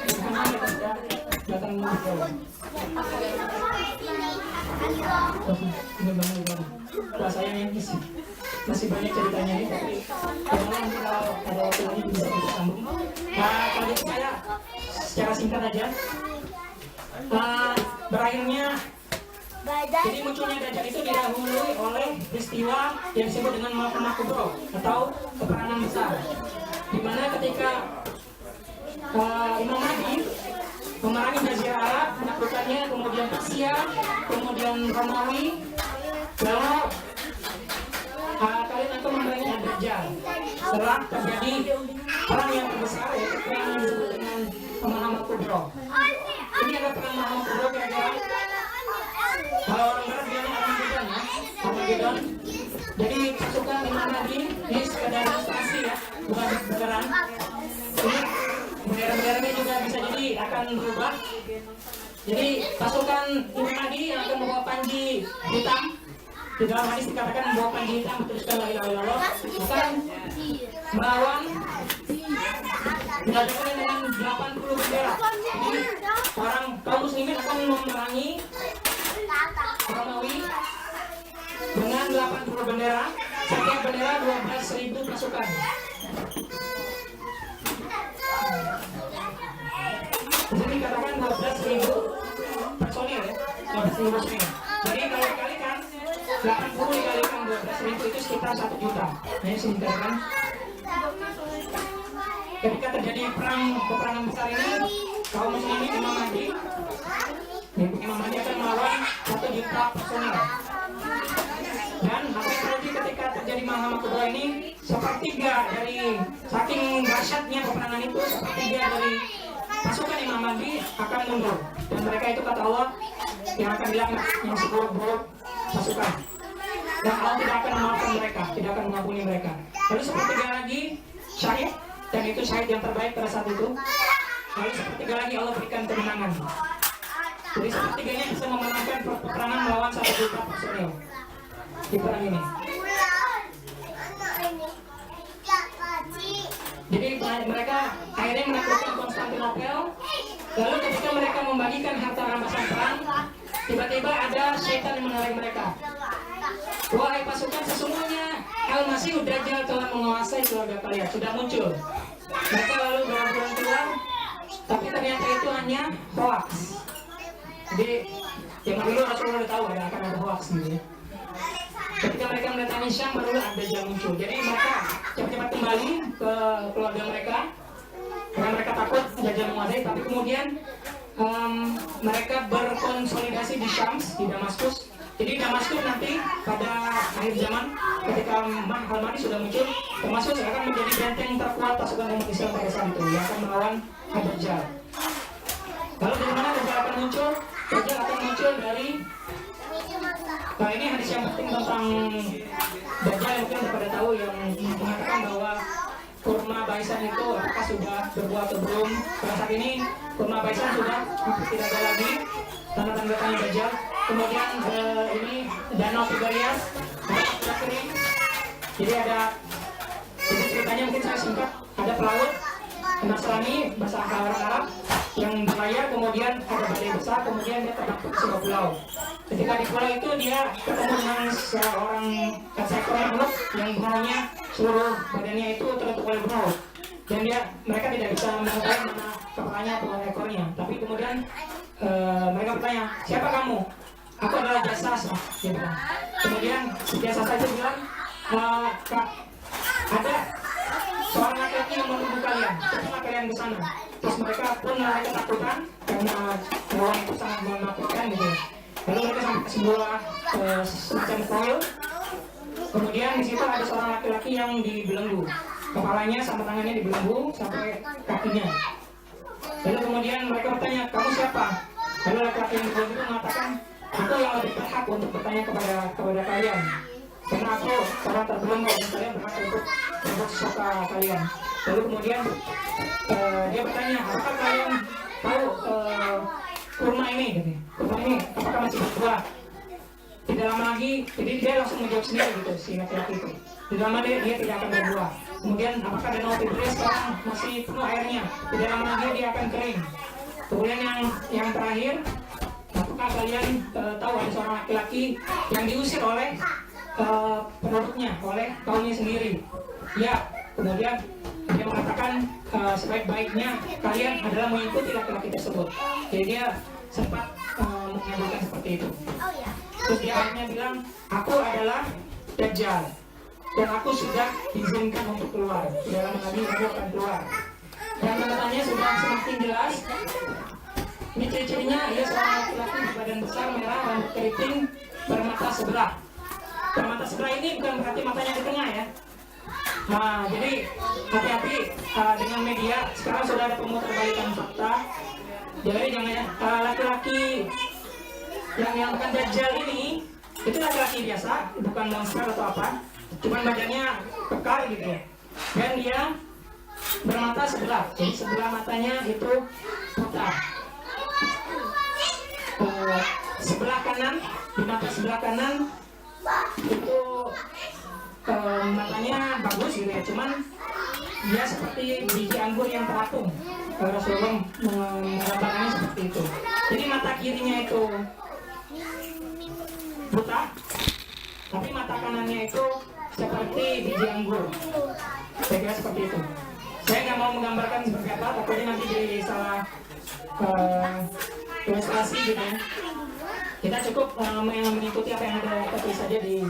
sudah datang Mahdi? Rasanya masih banyak ceritanya ini, tapi nanti kalau ada waktu lagi bisa kita sambung. Kalau saya secara singkat aja, berakhirnya jadi munculnya Dajjal itu didahului oleh peristiwa yang disebut dengan Malhamah Kubro atau peperangan besar, di mana ketika Imam Mahdi memerangi Jazirah Arab, menaklukkannya, kemudian Persia, kemudian Romawi, lalu kalian akan memerangi Dajjal. Setelah terjadi perang yang terbesar, yaitu perang yang disebut dengan Malhamah Kubro. Ini adalah perang Malhamah Kubro kira-kira kalau orang Barat bilangnya Armageddon ya, Armageddon. Jadi pasukan Imam Mahdi ini sekedar ilustrasi ya, bukan beneran. Ini bendera-benderanya juga bisa jadi akan berubah. Jadi pasukan Imam Mahdi yang akan membawa panji hitam, di dalam hadis dikatakan membawa panji hitam bertuliskan la ilaha illallah, akan melawan dihadapkan dengan 80 bendera. Jadi orang kaum muslimin akan memerangi Romawi dengan 80 bendera, setiap bendera 12.000 pasukan. Jadi dikatakan 12.000 personil ya, 12.000 personil. Jadi kalau dikalikan 80 dikalikan 12.000 itu sekitar 1 juta. Nah ini dikatakan ketika terjadi peperangan besar ini, kaum muslimin Imam Mahdi akan melawan 1 juta personil. Dan sampai terjadi ketika terjadi Malhamah Kubro ini, sepertiga dari saking dahsyatnya peperangan itu, sepertiga dari pasukan Imam Mahdi akan mundur. Dan mereka itu kata Allah yang akan dilaknat, yang seburuk-buruk pasukan. Dan Allah tidak akan memaafkan mereka, tidak akan mengampuni mereka. Lalu sepertiga lagi syahid, dan itu syahid yang terbaik pada saat itu. Lalu sepertiga lagi Allah berikan kemenangan. Jadi sepertiganya bisa memenangkan peperangan melawan 1 juta personil di perang ini. Jadi mereka akhirnya menaklukkan Konstantinopel. Lalu ketika mereka membagikan harta rampasan perang, tiba-tiba ada syaitan yang menarik mereka. Wahai pasukan, sesungguhnya Al-Masih Dajjal telah menguasai keluarga kalian, sudah muncul. Mereka lalu berhamburan keluar, tapi ternyata itu hanya hoax. Jadi zaman dulu Rasulullah udah tahu akan ada hoax gitu. Ketika mereka mendatangi Syam, barulah Dajjal muncul. Jadi mereka cepat-cepat kembali ke keluarga mereka karena mereka takut Dajjal menguasai. Tapi kemudian mereka berkonsolidasi di Syams, di Damaskus. Jadi Damaskus nanti pada akhir zaman ketika Al-Mahdi sudah muncul, Damaskus akan menjadi benteng terkuat pasukan umat Islam pada saat itu yang akan melawan Dajjal. Lalu dari mana Dajjal akan muncul? Dajjal akan muncul dari ini hadis yang penting tentang Dajjal yang mungkin pada tahu, yang mengatakan bahwa kurma baisan itu apakah sudah berbuah atau belum. Pada saat ini kurma baisan sudah tidak ada lagi, tanda-tanda datangnya Dajjal. Kemudian ini danau Tiberias sudah kering. Jadi ceritanya mungkin saya singkat, ada pelaut Nasrani bahasa orang Arab yang berlayar, kemudian ada badai besar, kemudian dia terdapat di sebuah pulau. Ketika di pulau itu dia ketemu dengan seekor makhluk yang baunya seluruh badannya itu tertutup oleh bau, dan mereka tidak bisa mengetahui mana kepalanya atau ekornya. Tapi kemudian mereka bertanya, siapa kamu? Aku adalah Jasasa, dia bilang. Kemudian si Jasasa itu bilang, Kak, ada seorang laki-laki yang menuduh kalian, cepatlah kalian ke sana. Terus mereka pun mulai ketakutan karena hewan itu sangat menakutkan gitu ya. Lalu mereka sampai ke sebuah semacam koil. Kemudian di situ ada seorang laki-laki yang dibelenggu, kepalanya sama tangannya dibelenggu sampai kakinya. Lalu kemudian mereka bertanya, kamu siapa? Lalu laki-laki yang dibelenggu itu mengatakan, aku yang lebih berhak untuk bertanya kepada kalian, karena aku orang terbelenggu dan kalian berhak untuk berbuat sesuatu kalian. Lalu kemudian dia bertanya, apakah kalian tahu kurma ini? Gitu. Kurma ini apakah masih berbuah? Tidak lama lagi, jadi dia langsung menjawab sendiri gitu si laki-laki itu. Tidak lama dia tidak akan berbuah. Kemudian apakah danau Tigris sekarang masih penuh airnya? Tidak lama lagi dia akan kering. Kemudian yang terakhir, apakah kalian tahu ada seorang laki-laki yang diusir oleh penduduknya, oleh kaumnya sendiri? Ya, kemudian dia mengatakan sebaik-baiknya kalian adalah mengikuti laki-laki tersebut. Jadi dia sempat mengajukan seperti itu. Terus dia akhirnya bilang, aku adalah Dajjal dan aku sudah diizinkan untuk keluar. Tidak lama lagi aku akan keluar. Dan tanda-tandanya sudah semakin jelas. Ini ciri-cirinya, ia seorang laki-laki berbadan besar, merah, rambut keriting, bermata sebelah. Bermata sebelah ini bukan berarti matanya di tengah ya. Nah, jadi hati-hati dengan media. Sekarang sudah ada pemutarbalikan fakta. Jadi jangan laki-laki yang dinamakan Dajjal ini itu laki-laki biasa, bukan monster atau apa, cuman badannya kekar gitu, dan dia bermata sebelah, jadi sebelah matanya itu buta. Sebelah kanan, di mata sebelah kanan itu matanya bagus gitu ya, cuman dia seperti biji anggur yang terapung. Rasulullah menggambarkannya seperti itu. Jadi mata kirinya itu buta, tapi mata kanannya itu seperti biji anggur. Saya kira seperti itu. Saya nggak mau menggambarkan seperti apa, takutnya nanti jadi salah ilustrasi gitu ya. Kita cukup mengikuti apa yang ada tertulis saja di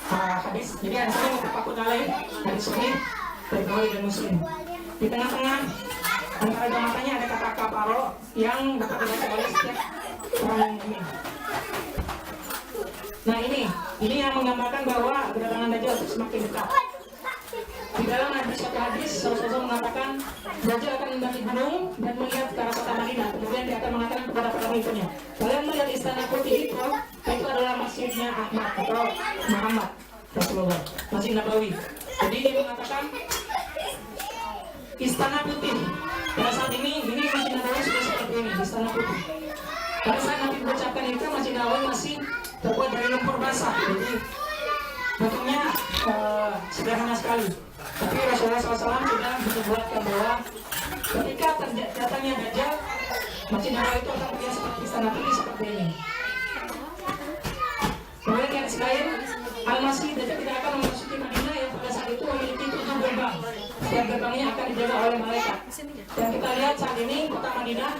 hadis. Jadi hadisnya mutafaqun alaih, hadis sahih dari Bukhari dan Muslim. Di tengah-tengah antara dua matanya ada kata kaparo yang dapat dibaca oleh setiap orang mukmin. Nah ini yang menggambarkan bahwa kedatangan Dajjal semakin dekat. Di dalam suatu hadis, Rasulullah mengatakan Dajjal akan mendaki gunung dan melihat ke arah kota Madinah. Kemudian dia akan mengatakan kepada para pengikutnya, kalian melihat istana putih itu adalah masjidnya Ahmad atau Muhammad Rasulullah, Masjid Nabawi. Jadi dia mengatakan istana putih. Pada saat ini Masjid Nabawi sudah seperti ini, istana putih. Pada saat Nabi mengucapkan itu, Masjid Nabawi masih terbuat dari lumpur basah. Jadi bentuknya sederhana sekali. Tapi Rasulullah SAW sudah membuatkan bahwa ketika datangnya Dajjal, Masjid Nabawi itu akan terlihat seperti istana putih seperti ini. Kemudian yang lain, Al-Masih Dajjal tidak akan memasuki Madinah yang pada saat itu memiliki 7 gerbang. Setiap gerbangnya akan dijaga oleh malaikat. Dan kita lihat saat ini kota Madinah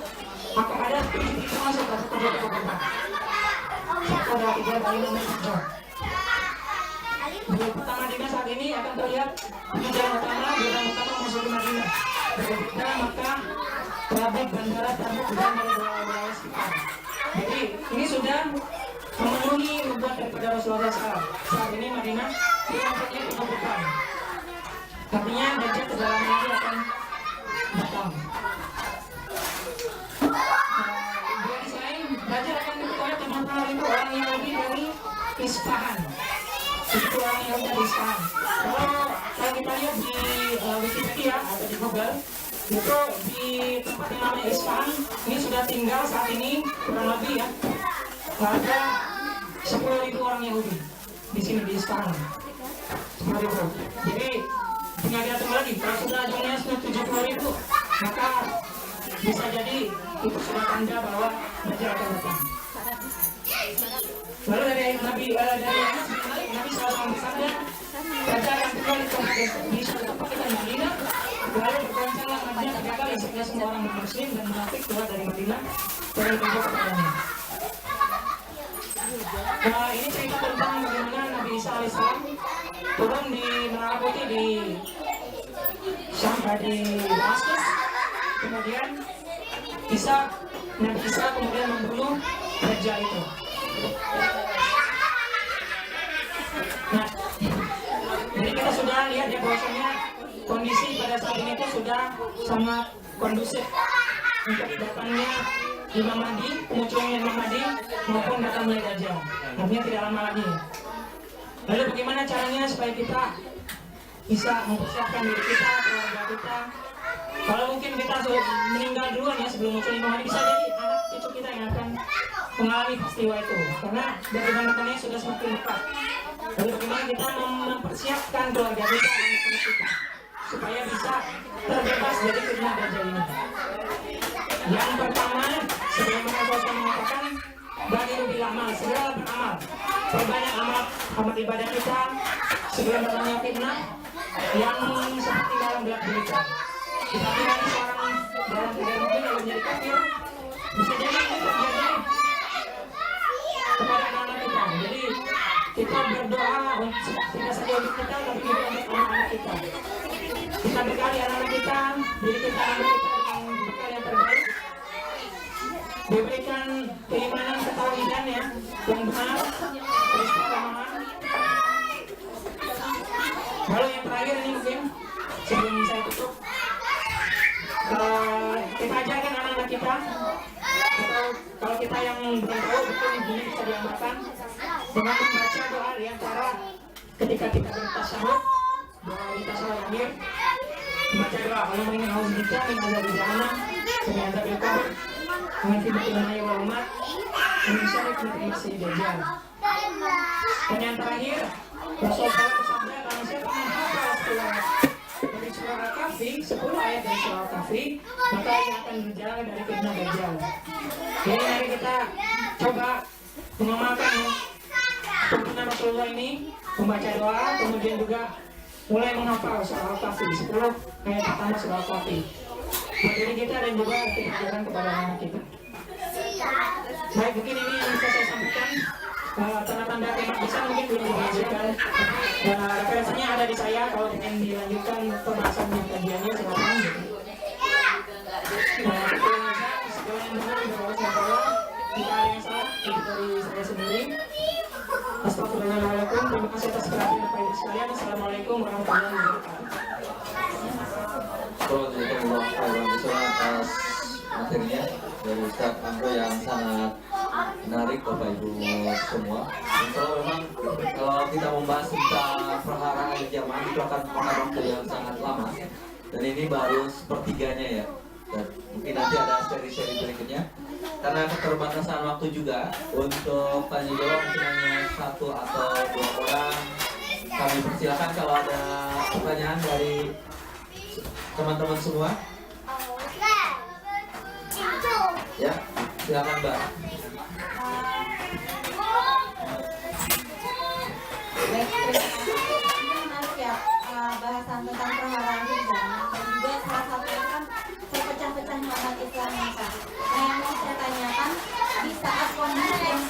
akan ada 7 pintu masuk ke gerbang. Ada 3 kali nomor. Di kota Madinah saat ini akan terlihat di jalan utama masuk ke Madinah. Berbeda Makkah, Tabuk, Bandara Tabuk dan dari wilayah sekitar. Jadi ini sudah memenuhi nubuat daripada Rasulullah SAW. Saat ini Madinah diangkatnya ke depan. Artinya Dajjal tidak lama lagi akan datang. Di selain Dajjal akan diketahui 70.000 orang Yahudi dari Isfahan. Itu orang Yahudi dari Isfahan. Kalau kita lihat di Wikipedia atau di Google, itu di tempat yang namanya Isfahan ini sudah tinggal saat ini kurang lebih ya ada 10.000 orang Yahudi di sini di Isfahan. 10.000. Jadi tinggal diatur lagi. Kalau sudah jumlahnya sudah 70.000, maka bisa jadi itu sudah tanda bahwa Dajjal akan datang. Lalu dari Nabi SAW bersabda, Dajjal yang tinggal di suatu tempat di Madinah, lalu bergoncanglah Madinah 3 kali sehingga semua orang Muslim dan munafik keluar dari Madinah dan berkunjung kepadanya. Ini cerita tentang bagaimana Nabi Isa alaihissalam turun di Menara Putih di Syam di Damaskus. Kemudian Isa Nabi Isa kemudian membunuh Dajjal itu. Nah, jadi kita sudah lihat ya bahwasanya kondisi pada saat ini itu sudah sangat kondusif untuk datangnya Imam Mahdi, kemunculan Imam Mahdi maupun datangnya Dajjal. Artinya tidak lama lagi. Lalu bagaimana caranya supaya kita bisa mempersiapkan diri kita, keluarga kita? Kalau mungkin kita sudah meninggal duluan ya sebelum muncul Imam Mahdi, bisa jadi anak cucu kita yang akan mengalami peristiwa itu, karena bagaimana sudah semakin dekat. Lalu bagaimana kita mempersiapkan keluarga kita, anak-anak kita, supaya bisa terbebas dari fitnah Dajjal ini. Yang pertama, sebelum Rasulullah mengatakan bagi bil amal, segera beramal, perbanyak amal ibadah kita sebelum datangnya fitnah yang seperti dalam gelap gulita. Kita tidak seorang dalam keadaan mungkin yang menjadi kafir, bisa jadi itu terjadi kepada anak-anak kita. Jadi kita berdoa tidak saja untuk kita, tapi juga untuk anak-anak kita. Kita bekali anak-anak kita, diri kita, anak kita dengan bekal yang terbaik, diberikan keimanan ketauhidan ya yang benar, keistiqomahan. Lalu yang terakhir ini mungkin sebelum saya tutup, kita ajarkan anak-anak kita, atau kalau kita yang belum tahu betul ini bisa diamalkan dengan membaca doa di antara ketika kita bertasyahud, doa di tasyahud akhir, membaca doa Allahumma inni a'udzubika min adzabil jahannam wa min adzabil qabr wa min fitnatil mahya wal mamat wa min syarri fitnatil masiihid dajjal. Dan yang terakhir, Rasulullah bersabda, kalau siapa menghafal dari surah Al-Kahfi, 10 ayat dari surah Al-Kahfi, maka ia akan berjalan dari fitnah Dajjal. Jadi mari kita coba mengamalkan tuntunan Rasulullah ini, membaca doa, kemudian juga mulai menghafal surah Al-Kahfi, 10 ayat pertama surah Al-Kahfi. Buat diri kita dan juga kita ajarkan kepada anak kita. Baik, mungkin ini yang bisa saya sampaikan. Tanda-tanda tema bisa mungkin belum dilanjutkan. Referensinya ada di saya. Kalau ingin dilanjutkan pembahasan yang kajiannya silakan. Segala yang benar berbalas masalah. Jika ada yang salah, itu dari saya sendiri. Astagfirullahaladzim. Terima kasih atas perhatian Bapak Ibu sekalian. Assalamualaikum warahmatullahi wabarakatuh. Atas materinya dari Ustaz Andro yang sangat menarik Bapak Ibu semua. Dan kalau kita membahas tentang perharaan kiamat itu akan memakan waktu yang sangat lama. Dan ini baru sepertiganya ya. Dan mungkin nanti ada seri-seri berikutnya. Karena keterbatasan waktu juga untuk tanya jawab mungkin hanya 1 atau 2 orang. Kami persilakan kalau ada pertanyaan dari teman-teman semua. Ya, silakan Mbak. Baik, terima kasih. Ini menarik ya bahasan tentang perharaan zaman dan juga salah satunya kan terpecah-pecahnya umat Islam ya Kak. Nah yang mau saya tanyakan di saat kondisi yang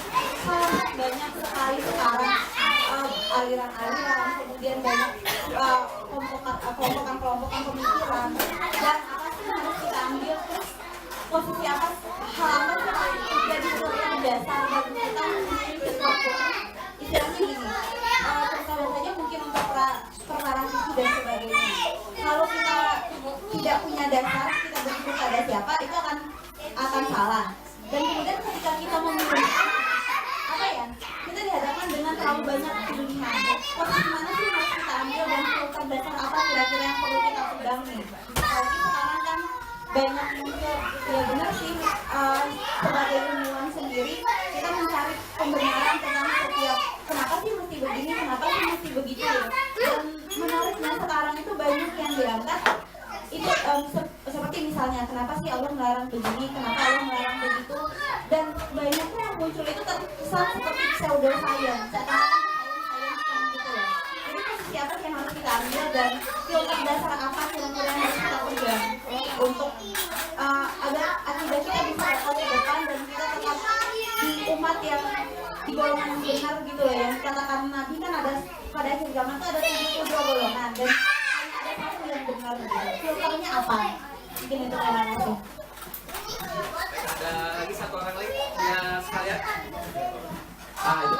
sangat banyak sekali sekarang aliran-aliran, kemudian banyak kelompokan pemikiran, dan apa sih yang harus kita ambil, terus posisi apa hal apa sih yang jadi yang dasar bagi kita memilih sesuatu istilahnya gini, terutama saja mungkin untuk perkara visi dan sebagainya. Kalau kita tidak punya dasar, kita berikut pada siapa, itu akan salah. Dan kemudian ketika kita memilih apa ya, kita dihadapkan dengan terlalu banyak pilihan. Posisi mana sih harus kita ambil dan filter dasar apa kira-kira yang perlu kita pegang nih? Apalagi sekarang kan banyak muncul, ya benar sih, sebagai ilmuwan sendiri kita mencari pembenaran tentang setiap kenapa sih mesti begini, kenapa sih mesti begitu ya. Dan menariknya sekarang itu banyak yang diangkat itu seperti misalnya kenapa sih Allah melarang begini, kenapa Allah melarang begitu, dan banyaknya yang muncul itu terkesan seperti pseudo science, science gitu ya. Jadi posisi apa yang harus kita ambil dan filter dasar apa kira-kira yang harus kita pegang untuk agar akidah kita bisa tetap ke depan dan kita tetap di umat yang di golongan yang benar gitu ya. Yang dikatakan Nabi kan ada pada akhir zaman itu ada 72 golongan dan ada satu yang benar gitu. Filternya apa? Mungkin itu yang harus. Ada lagi satu orang lagi ya sekalian. Ah itu.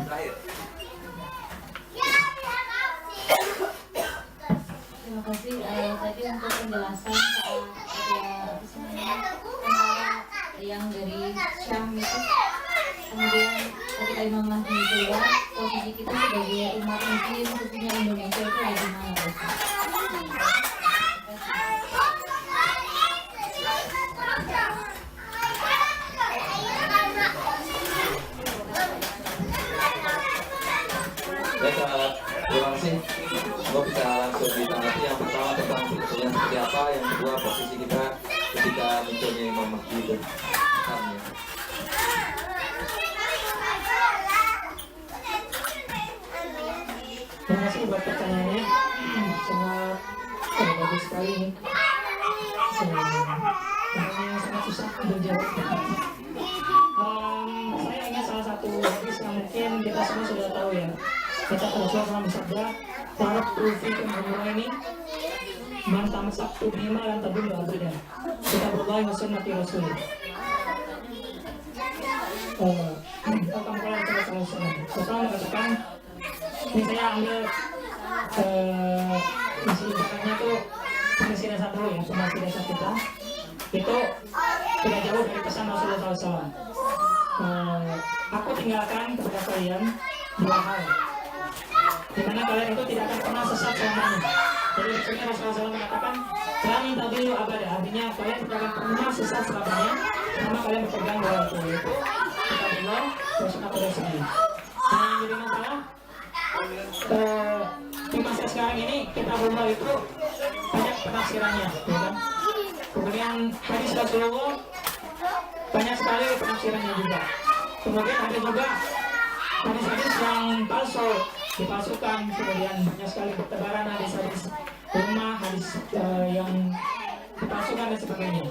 Terakhir. Terima kasih tadi untuk penjelasan soal yang dari Syam itu. Kemudian ketika Imam Mahdi keluar, posisi kita sebagai umat muslim khususnya Indonesia itu ada di mana? Baik, terima kasih. Semoga bisa langsung ditanggapi. Yang pertama tentang sebetulnya seperti apa, yang kedua posisi kita ketika munculnya Imam Mahdi itu. Terima kasih buat pertanyaannya, sangat bagus sekali nih. Pertanyaan sangat susah untuk jawab. Saya ingat salah satu hadis yang mungkin kita semua sudah tahu ya. Kata Rasulullah SAW bersabda, "Taraktu fikum amrayni, man tamassaktu bihima lan tadillu abadan. Kitabullahi wa sunnati rasulih." Rasulullah mengatakan, ini saya ambil isi ibaratnya tuh pengisi dasar dulu ya, pengisi dasar kita itu tidak jauh dari pesan Rasulullah SAW. Aku tinggalkan kepada kalian dua hal, dimana kalian itu tidak akan pernah sesat selamanya. Jadi maksudnya Rasulullah SAW mengatakan, "Lan tadillu abada", artinya kalian tidak akan pernah sesat selamanya selama kalian berpegang dua itu, yaitu kitabullah wa sunnah rasulih. Dan yang jadi masalah di masa sekarang ini kitabullah itu banyak penafsirannya, ya kan? Kemudian hadis Rasulullah banyak sekali penafsirannya juga. Kemudian ada juga hadis-hadis yang palsu, dipalsukan. Kemudian banyak sekali bertebaran hadis-hadis lemah, hadis yang dipalsukan dan sebagainya.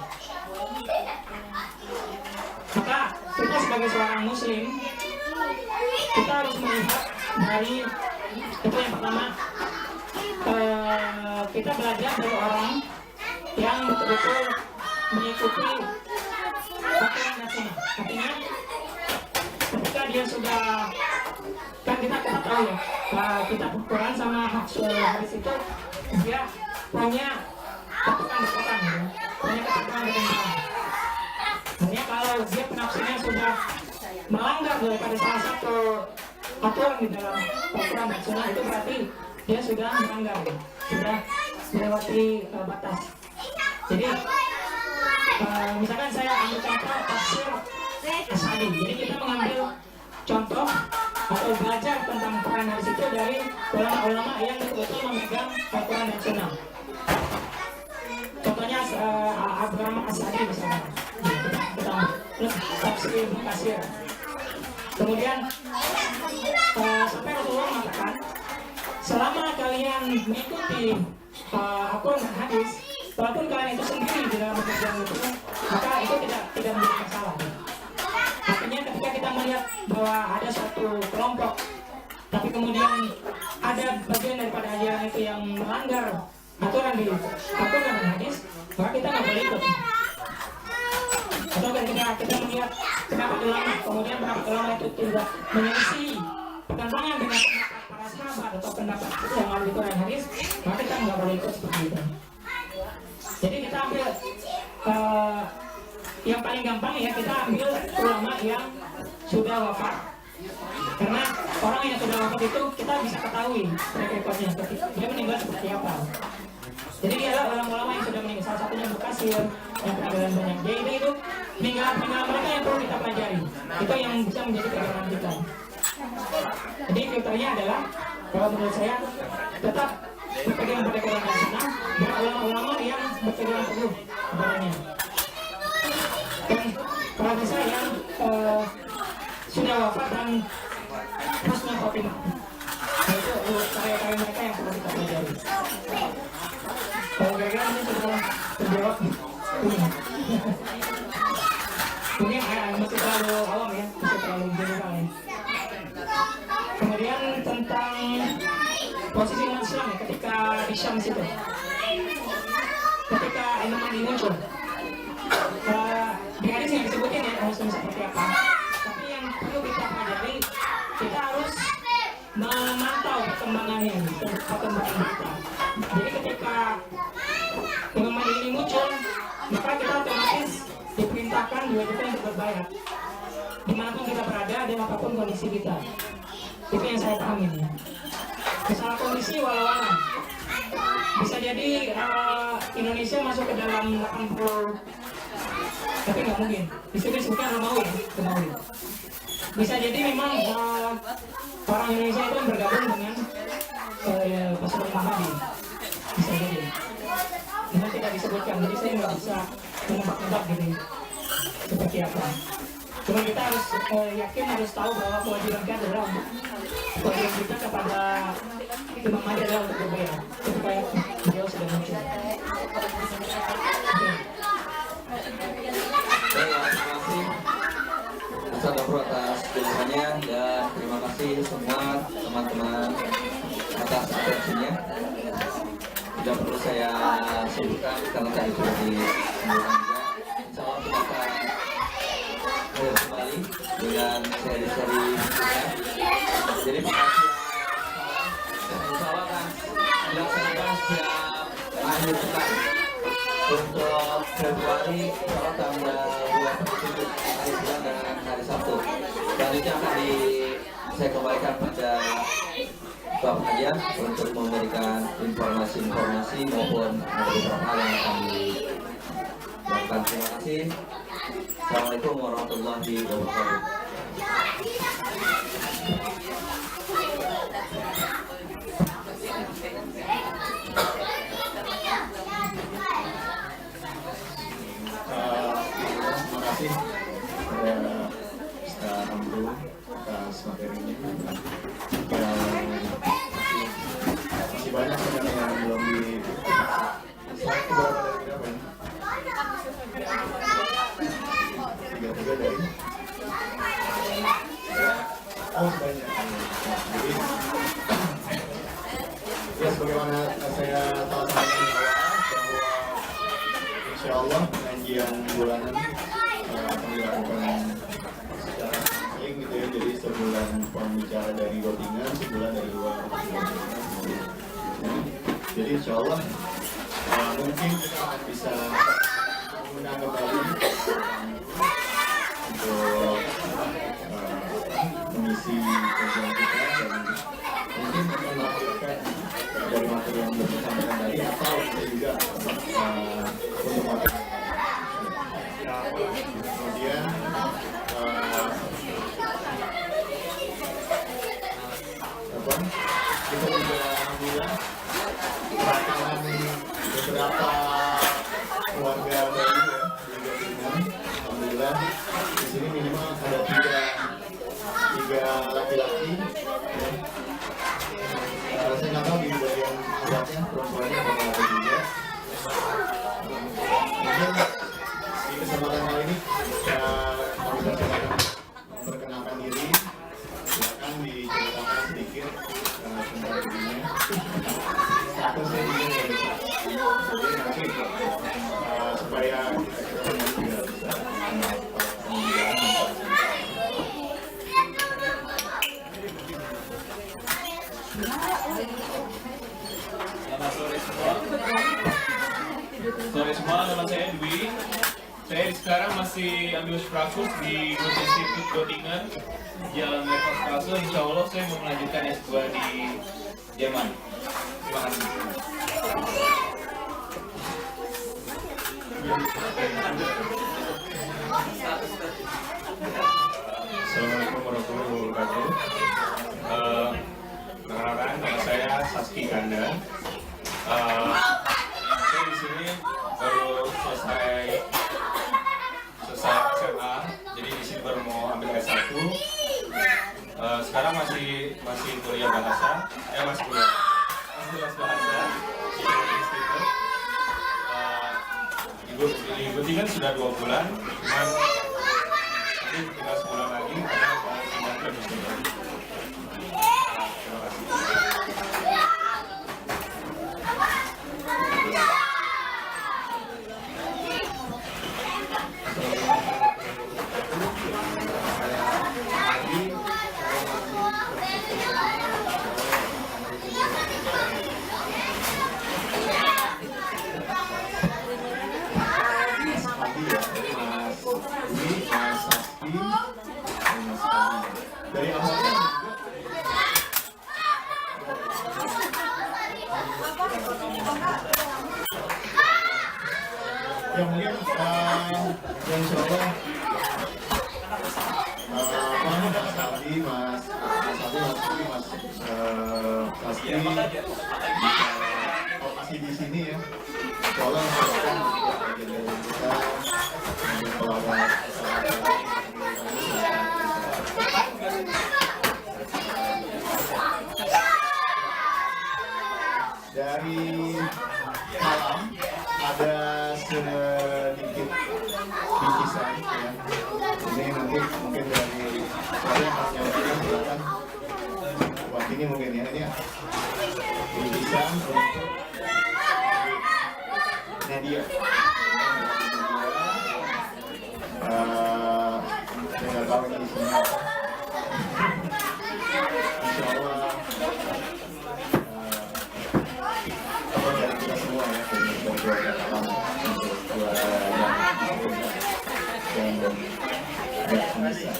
Maka kita sebagai seorang muslim, kita harus melihat dari itu yang pertama, kita belajar dari orang yang betul-betul mengikuti aturan dan sunnah. Artinya ketika dia sudah, kan kita tahu ya, kita Quran sama hadis itu dia punya ketukan-ketukan ya, punya ketukan-ketukan. Artinya kalau dia penafsirnya sudah melanggar daripada salah satu aturan di dalam Quran dan sunnah, itu berarti dia sudah melanggar, sudah melewati batas. Jadi misalkan saya ambil contoh tafsir As-Sa'di. Jadi kita mengambil contoh atau belajar tentang Quran hadis itu dari ulama-ulama yang betul-betul memegang Quran dan sunnah. Contohnya Abraham As-Sa'di misalnya. Terus tafsir Ibnu Katsir. Kemudian sampai Rasulullah mengatakan, selama kalian mengikuti Al-Quran dan hadis, walaupun kalian itu sendiri di dalam pekerjaan itu, maka itu tidak menjadi masalah. Artinya ketika kita melihat bahwa ada suatu kelompok, tapi kemudian ada bagian daripada ajaran itu yang melanggar aturan di Al-Quran dan hadis, maka kita nggak boleh ikut. Atau ketika kita melihat pendapat ulama, kemudian pendapat ulama itu tidak menyelisih pertentangan dengan pendapat para sahabat atau pendapat yang ada di Quran dan hadis, maka kita nggak boleh ikut seperti itu. Jadi kita ambil yang paling gampang ya, kita ambil ulama yang sudah wafat. Karena orang yang sudah wafat itu kita bisa ketahui rekodnya, dia meninggal seperti apa. Jadi dia adalah ulama-ulama yang sudah meninggal. Salah satunya Bukasir, yang peninggalan banyak. Jadi itu peninggalan mereka yang perlu kita pelajari. Itu yang bisa menjadi pegangan kita. Jadi filternya adalah, kalau menurut saya, tetap berpegang pada Quran dan Sunnah, dan ulama-ulama yang berpegang teguh kepadanya. Dan kalau bisa yang sudah wafat dan husnul khotimah, itu karya-karya mereka yang perlu kita pelajari. Kalau kira-kira ini sudah terjawab, mungkin masih terlalu awam ya, masih terlalu general ya. Kemudian tentang posisi umat Islam ya, ketika di Syam situ, ketika Imam Mahdi muncul, seperti apa. Tapi yang perlu kita pelajari, kita harus memantau perkembangannya, perkembangan kita. Jadi ketika pengalaman ini muncul, maka kita otomatis diperintahkan diwajibkan untuk berbayar dimanapun kita berada dan apapun kondisi kita. Itu yang saya pahami ya. Masalah kondisi walau-walau bisa jadi Indonesia masuk ke dalam 80, tapi nggak mungkin. Di sini disebutkan Romawi. Bisa jadi memang orang Indonesia itu bergabung dengan pasukan Muhammadi. Bisa jadi. Memang tidak disebutkan, jadi saya nggak bisa menebak-nebak gitu seperti apa. Cuma kita harus yakin, harus tahu bahwa kewajiban kita adalah kewajiban kita kepada Imam Mahdi adalah untuk berbayar. Supaya beliau sudah muncul. Terima kasih Ustaz Gafur atas penjelasannya dan terima kasih semua teman-teman atas atensinya. Tidak perlu saya sebutkan karena tadi sudah disebutkan juga. Insya Allah kita akan kembali dengan seri-seri berikutnya. Jadi makasih insya Allah akan dilaksanakan setiap akhir pekan. Untuk Februari insya tanggal 27 hari Senin dan hari Sabtu. Dan itu akan saya kembalikan pada Bapak Pengajian untuk memberikan informasi-informasi maupun ada beberapa hal yang akan dilakukan. Terima kasih. Assalamualaikum warahmatullahi wabarakatuh. Terima kasih kepada Ustaz Amrul atas materinya. Masih banyak sebenarnya yang belum di. Saya keluar dari berapa ini? 33 dari. Oh sebanyak. Jadi ya sebagaimana saya telah sampaikan di awal bahwa insya Allah pengajian bulanan akan dilakukan secara sering gitu ya. Jadi sebulan pembicara dari Godingan, sebulan dari luar Godingan. Jadi insya Allah mungkin kita akan bisa menggunakan kembali untuk mengisi kajian kita dan mungkin akan melakukan dari materi yang belum disampaikan tadi atau kita juga untuk materi kemudian kita juga alhamdulillah kedatangan beberapa keluarga baru ya di Godingan. Alhamdulillah di sini minimal ada tiga laki-laki ya. Saya nggak tahu di bagian awalnya perempuannya bakal ada juga. Kemudian di kesempatan kali ini kami persilakan memperkenalkan diri. Silakan diceritakan sedikit tentang dirinya. Statusnya juga nggak bisa. Jadi nanti supaya kita juga bisa kenal Selamat sore semua. Sore semua, nama saya Dwi. Saya sekarang masih ambil Sprakus di Institut Godingan, Jalan Leverstrasse. Insya Allah saya mau melanjutkan S2 di Jerman. Terima kasih. Assalamualaikum warahmatullahi wabarakatuh. Perkenalkan, nama saya Saski Kanda. Saya di sini baru selesai SMA, jadi di sini baru mau ambil S1. Sekarang masih kuliah bahasa, masih kelas bahasa di Institut. Di Godingan sudah 2 bulan, cuman nanti tinggal sebulan lagi karena mau pindah ke Nusa. Terima kasih. hati dari awalnya juga yang mungkin yang coba kamu Mas Aldi, Mas Aldi, Mas pasti masih di sini ya. Soalnya kita pelawat dari malam ada sedikit bingkisan ya. Ini nanti mungkin dari soalnya masnya silakan buat ini mungkin ya, ini bingkisan untuk Nadia. Saya tahu ini isinya. Insya Allah dari kita semua ya, dari keluarga alam untuk keluarga yang bisa.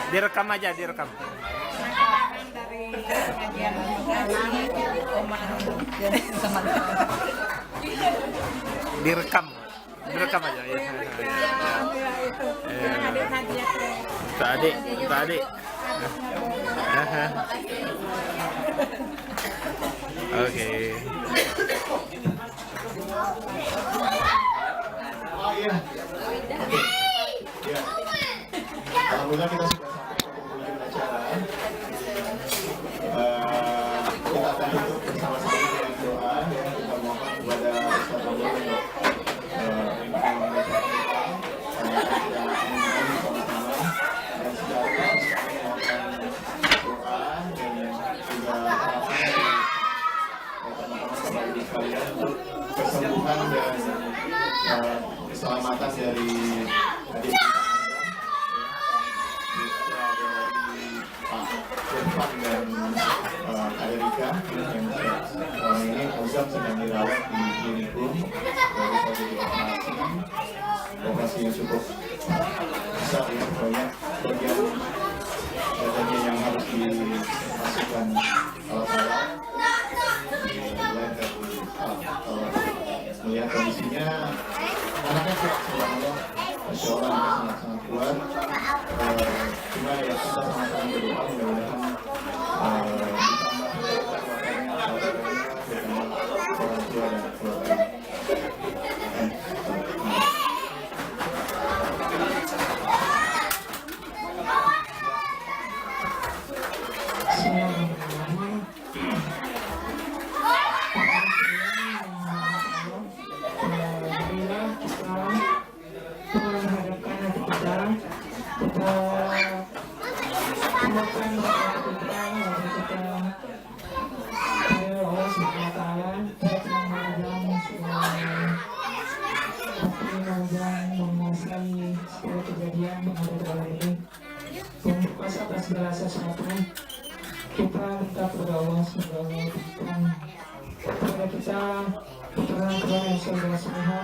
Direkam aja, direkam. Dari pengajian Direkam aja ya. Untuk adik. Oke. Oh iya. Ya. Alhamdulillah kita sudah sampai ke penghujung acara. Kita akan tutup bersama-sama dengan doa yang kita mohon kepada Ustaz Allah untuk dan secara khusus kami mohonkan doa dan juga harapan teman-teman Bapak Ibu sekalian untuk kesembuhan dan keselamatan dari adik Irfan dan Kak Erika yang sekarang ini Uzam sedang dirawat di klinikum dari positif operasi yang cukup besar ya, banyak bagian badannya yang harus dimasukkan alat-alat melihat kondisinya anaknya kuat subhanallah, masya Allah anaknya sangat kuat. Cuma ya kita sama-sama berdoa mudah-mudahan ditambah orang tua dan keluarga. Segala sesuatu kita minta kepada Allah semoga Allah berikan kepada kita keterangan kepada yang saudara-saudara,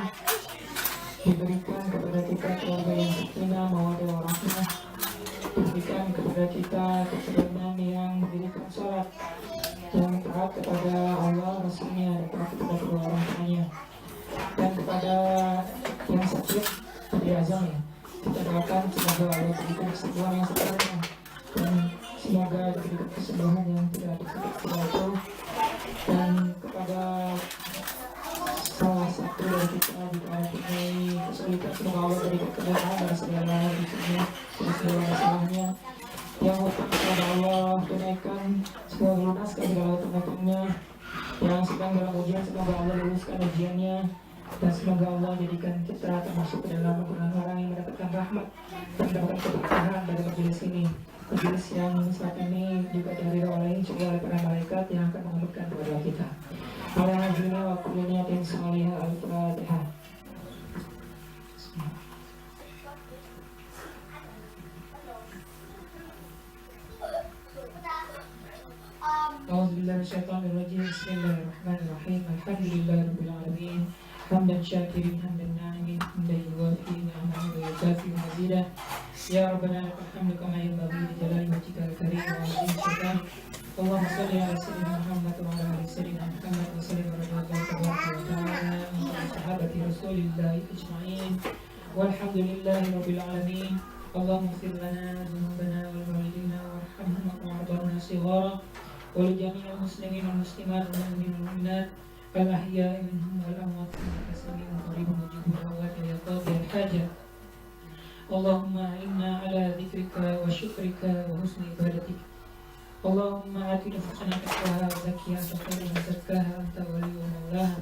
diberikan kepada kita keluarga yang sakinah mawaddah warahmah, diberikan kepada kita keturunan yang mendirikan sholat, yang taat kepada Allah, Rasulnya, dan taat kepada kedua orang tuanya, dan kepada yang sakit di azamnya kita doakan semoga Allah berikan kesembuhan yang sebenarnya dan semoga diberikan kesembuhan yang tidak ada dan kepada salah satu dari kita jika mempunyai kesulitan semoga Allah berikan kemudahan dari segala ujiannya dan segala masalahnya yang hutang kepada Allah tunaikan semoga lunaskan segala hutang-hutangnya yang sedang dalam ujian semoga Allah luluskan ujiannya dan semoga Allah jadikan kita termasuk ke dalam orang-orang yang mendapatkan rahmat dan mendapatkan keberkahan dari majelis ini, majelis yang saat ini juga dihadiri oleh para malaikat yang akan mengabulkan doa kita. على أهلنا وكل نية صالحة. الفاتحة. أعوذ بالله من الشيطان الرجيم. بسم الله الرحمن الرحيم. الحمد لله رب العالمين حمدا شاكرين حمدا ناعمين حمدا يوافي نعمه ويكافئ مزيدا. يا ربنا لك الحمد كما ينبغي لجلال وجهك الكريم وعظيم سلطانك. اللهم صل على سيدنا محمد وعلى ال سيدنا محمد وسلم رضي الله تبارك وتعالى عن صحابه رسول الله اجمعين والحمد لله رب العالمين. اللهم اغفر لنا ذنوبنا ولوالدينا وارحمهم وارحمنا صغارا ولجميع المسلمين والمسلمات والمؤمنين والمؤمنات الأحياء منهم والأموات إنك سميع قريب مجيب الدعوات يا قاضي الحاجة. اللهم إنا على ذكرك وشكرك وحسن عبادتك. اللهم آت نفوسنا تقواها وزكها خير من زكاها أنت ولي ومولاها.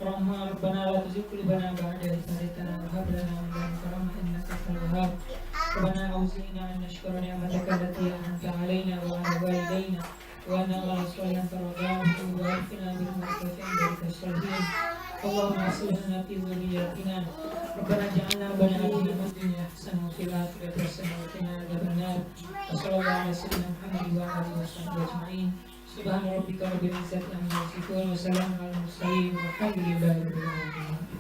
اللهم ربنا لا تزغ قلوبنا بعد إذ هديتنا وهب لنا من لدنك رحمة إنك أنت الوهاب. ربنا أوزعنا أن نشكر نعمتك التي أنعمت علينا وعلى والدينا وأن الله صالحا ترضاه وأدخلنا برحمتك في عبادك الصالحين. اللهم أصلح لنا في ذرياتنا. ربنا اجعلنا بني في الدنيا حسنة وفي الآخرة حسنة وقنا عذاب النار. وصلى الله على سيدنا محمد وعلى آله وصحبه أجمعين. سبحان ربك رب العزة عما يصفون وسلام على المرسلين والحمد لله رب العالمين.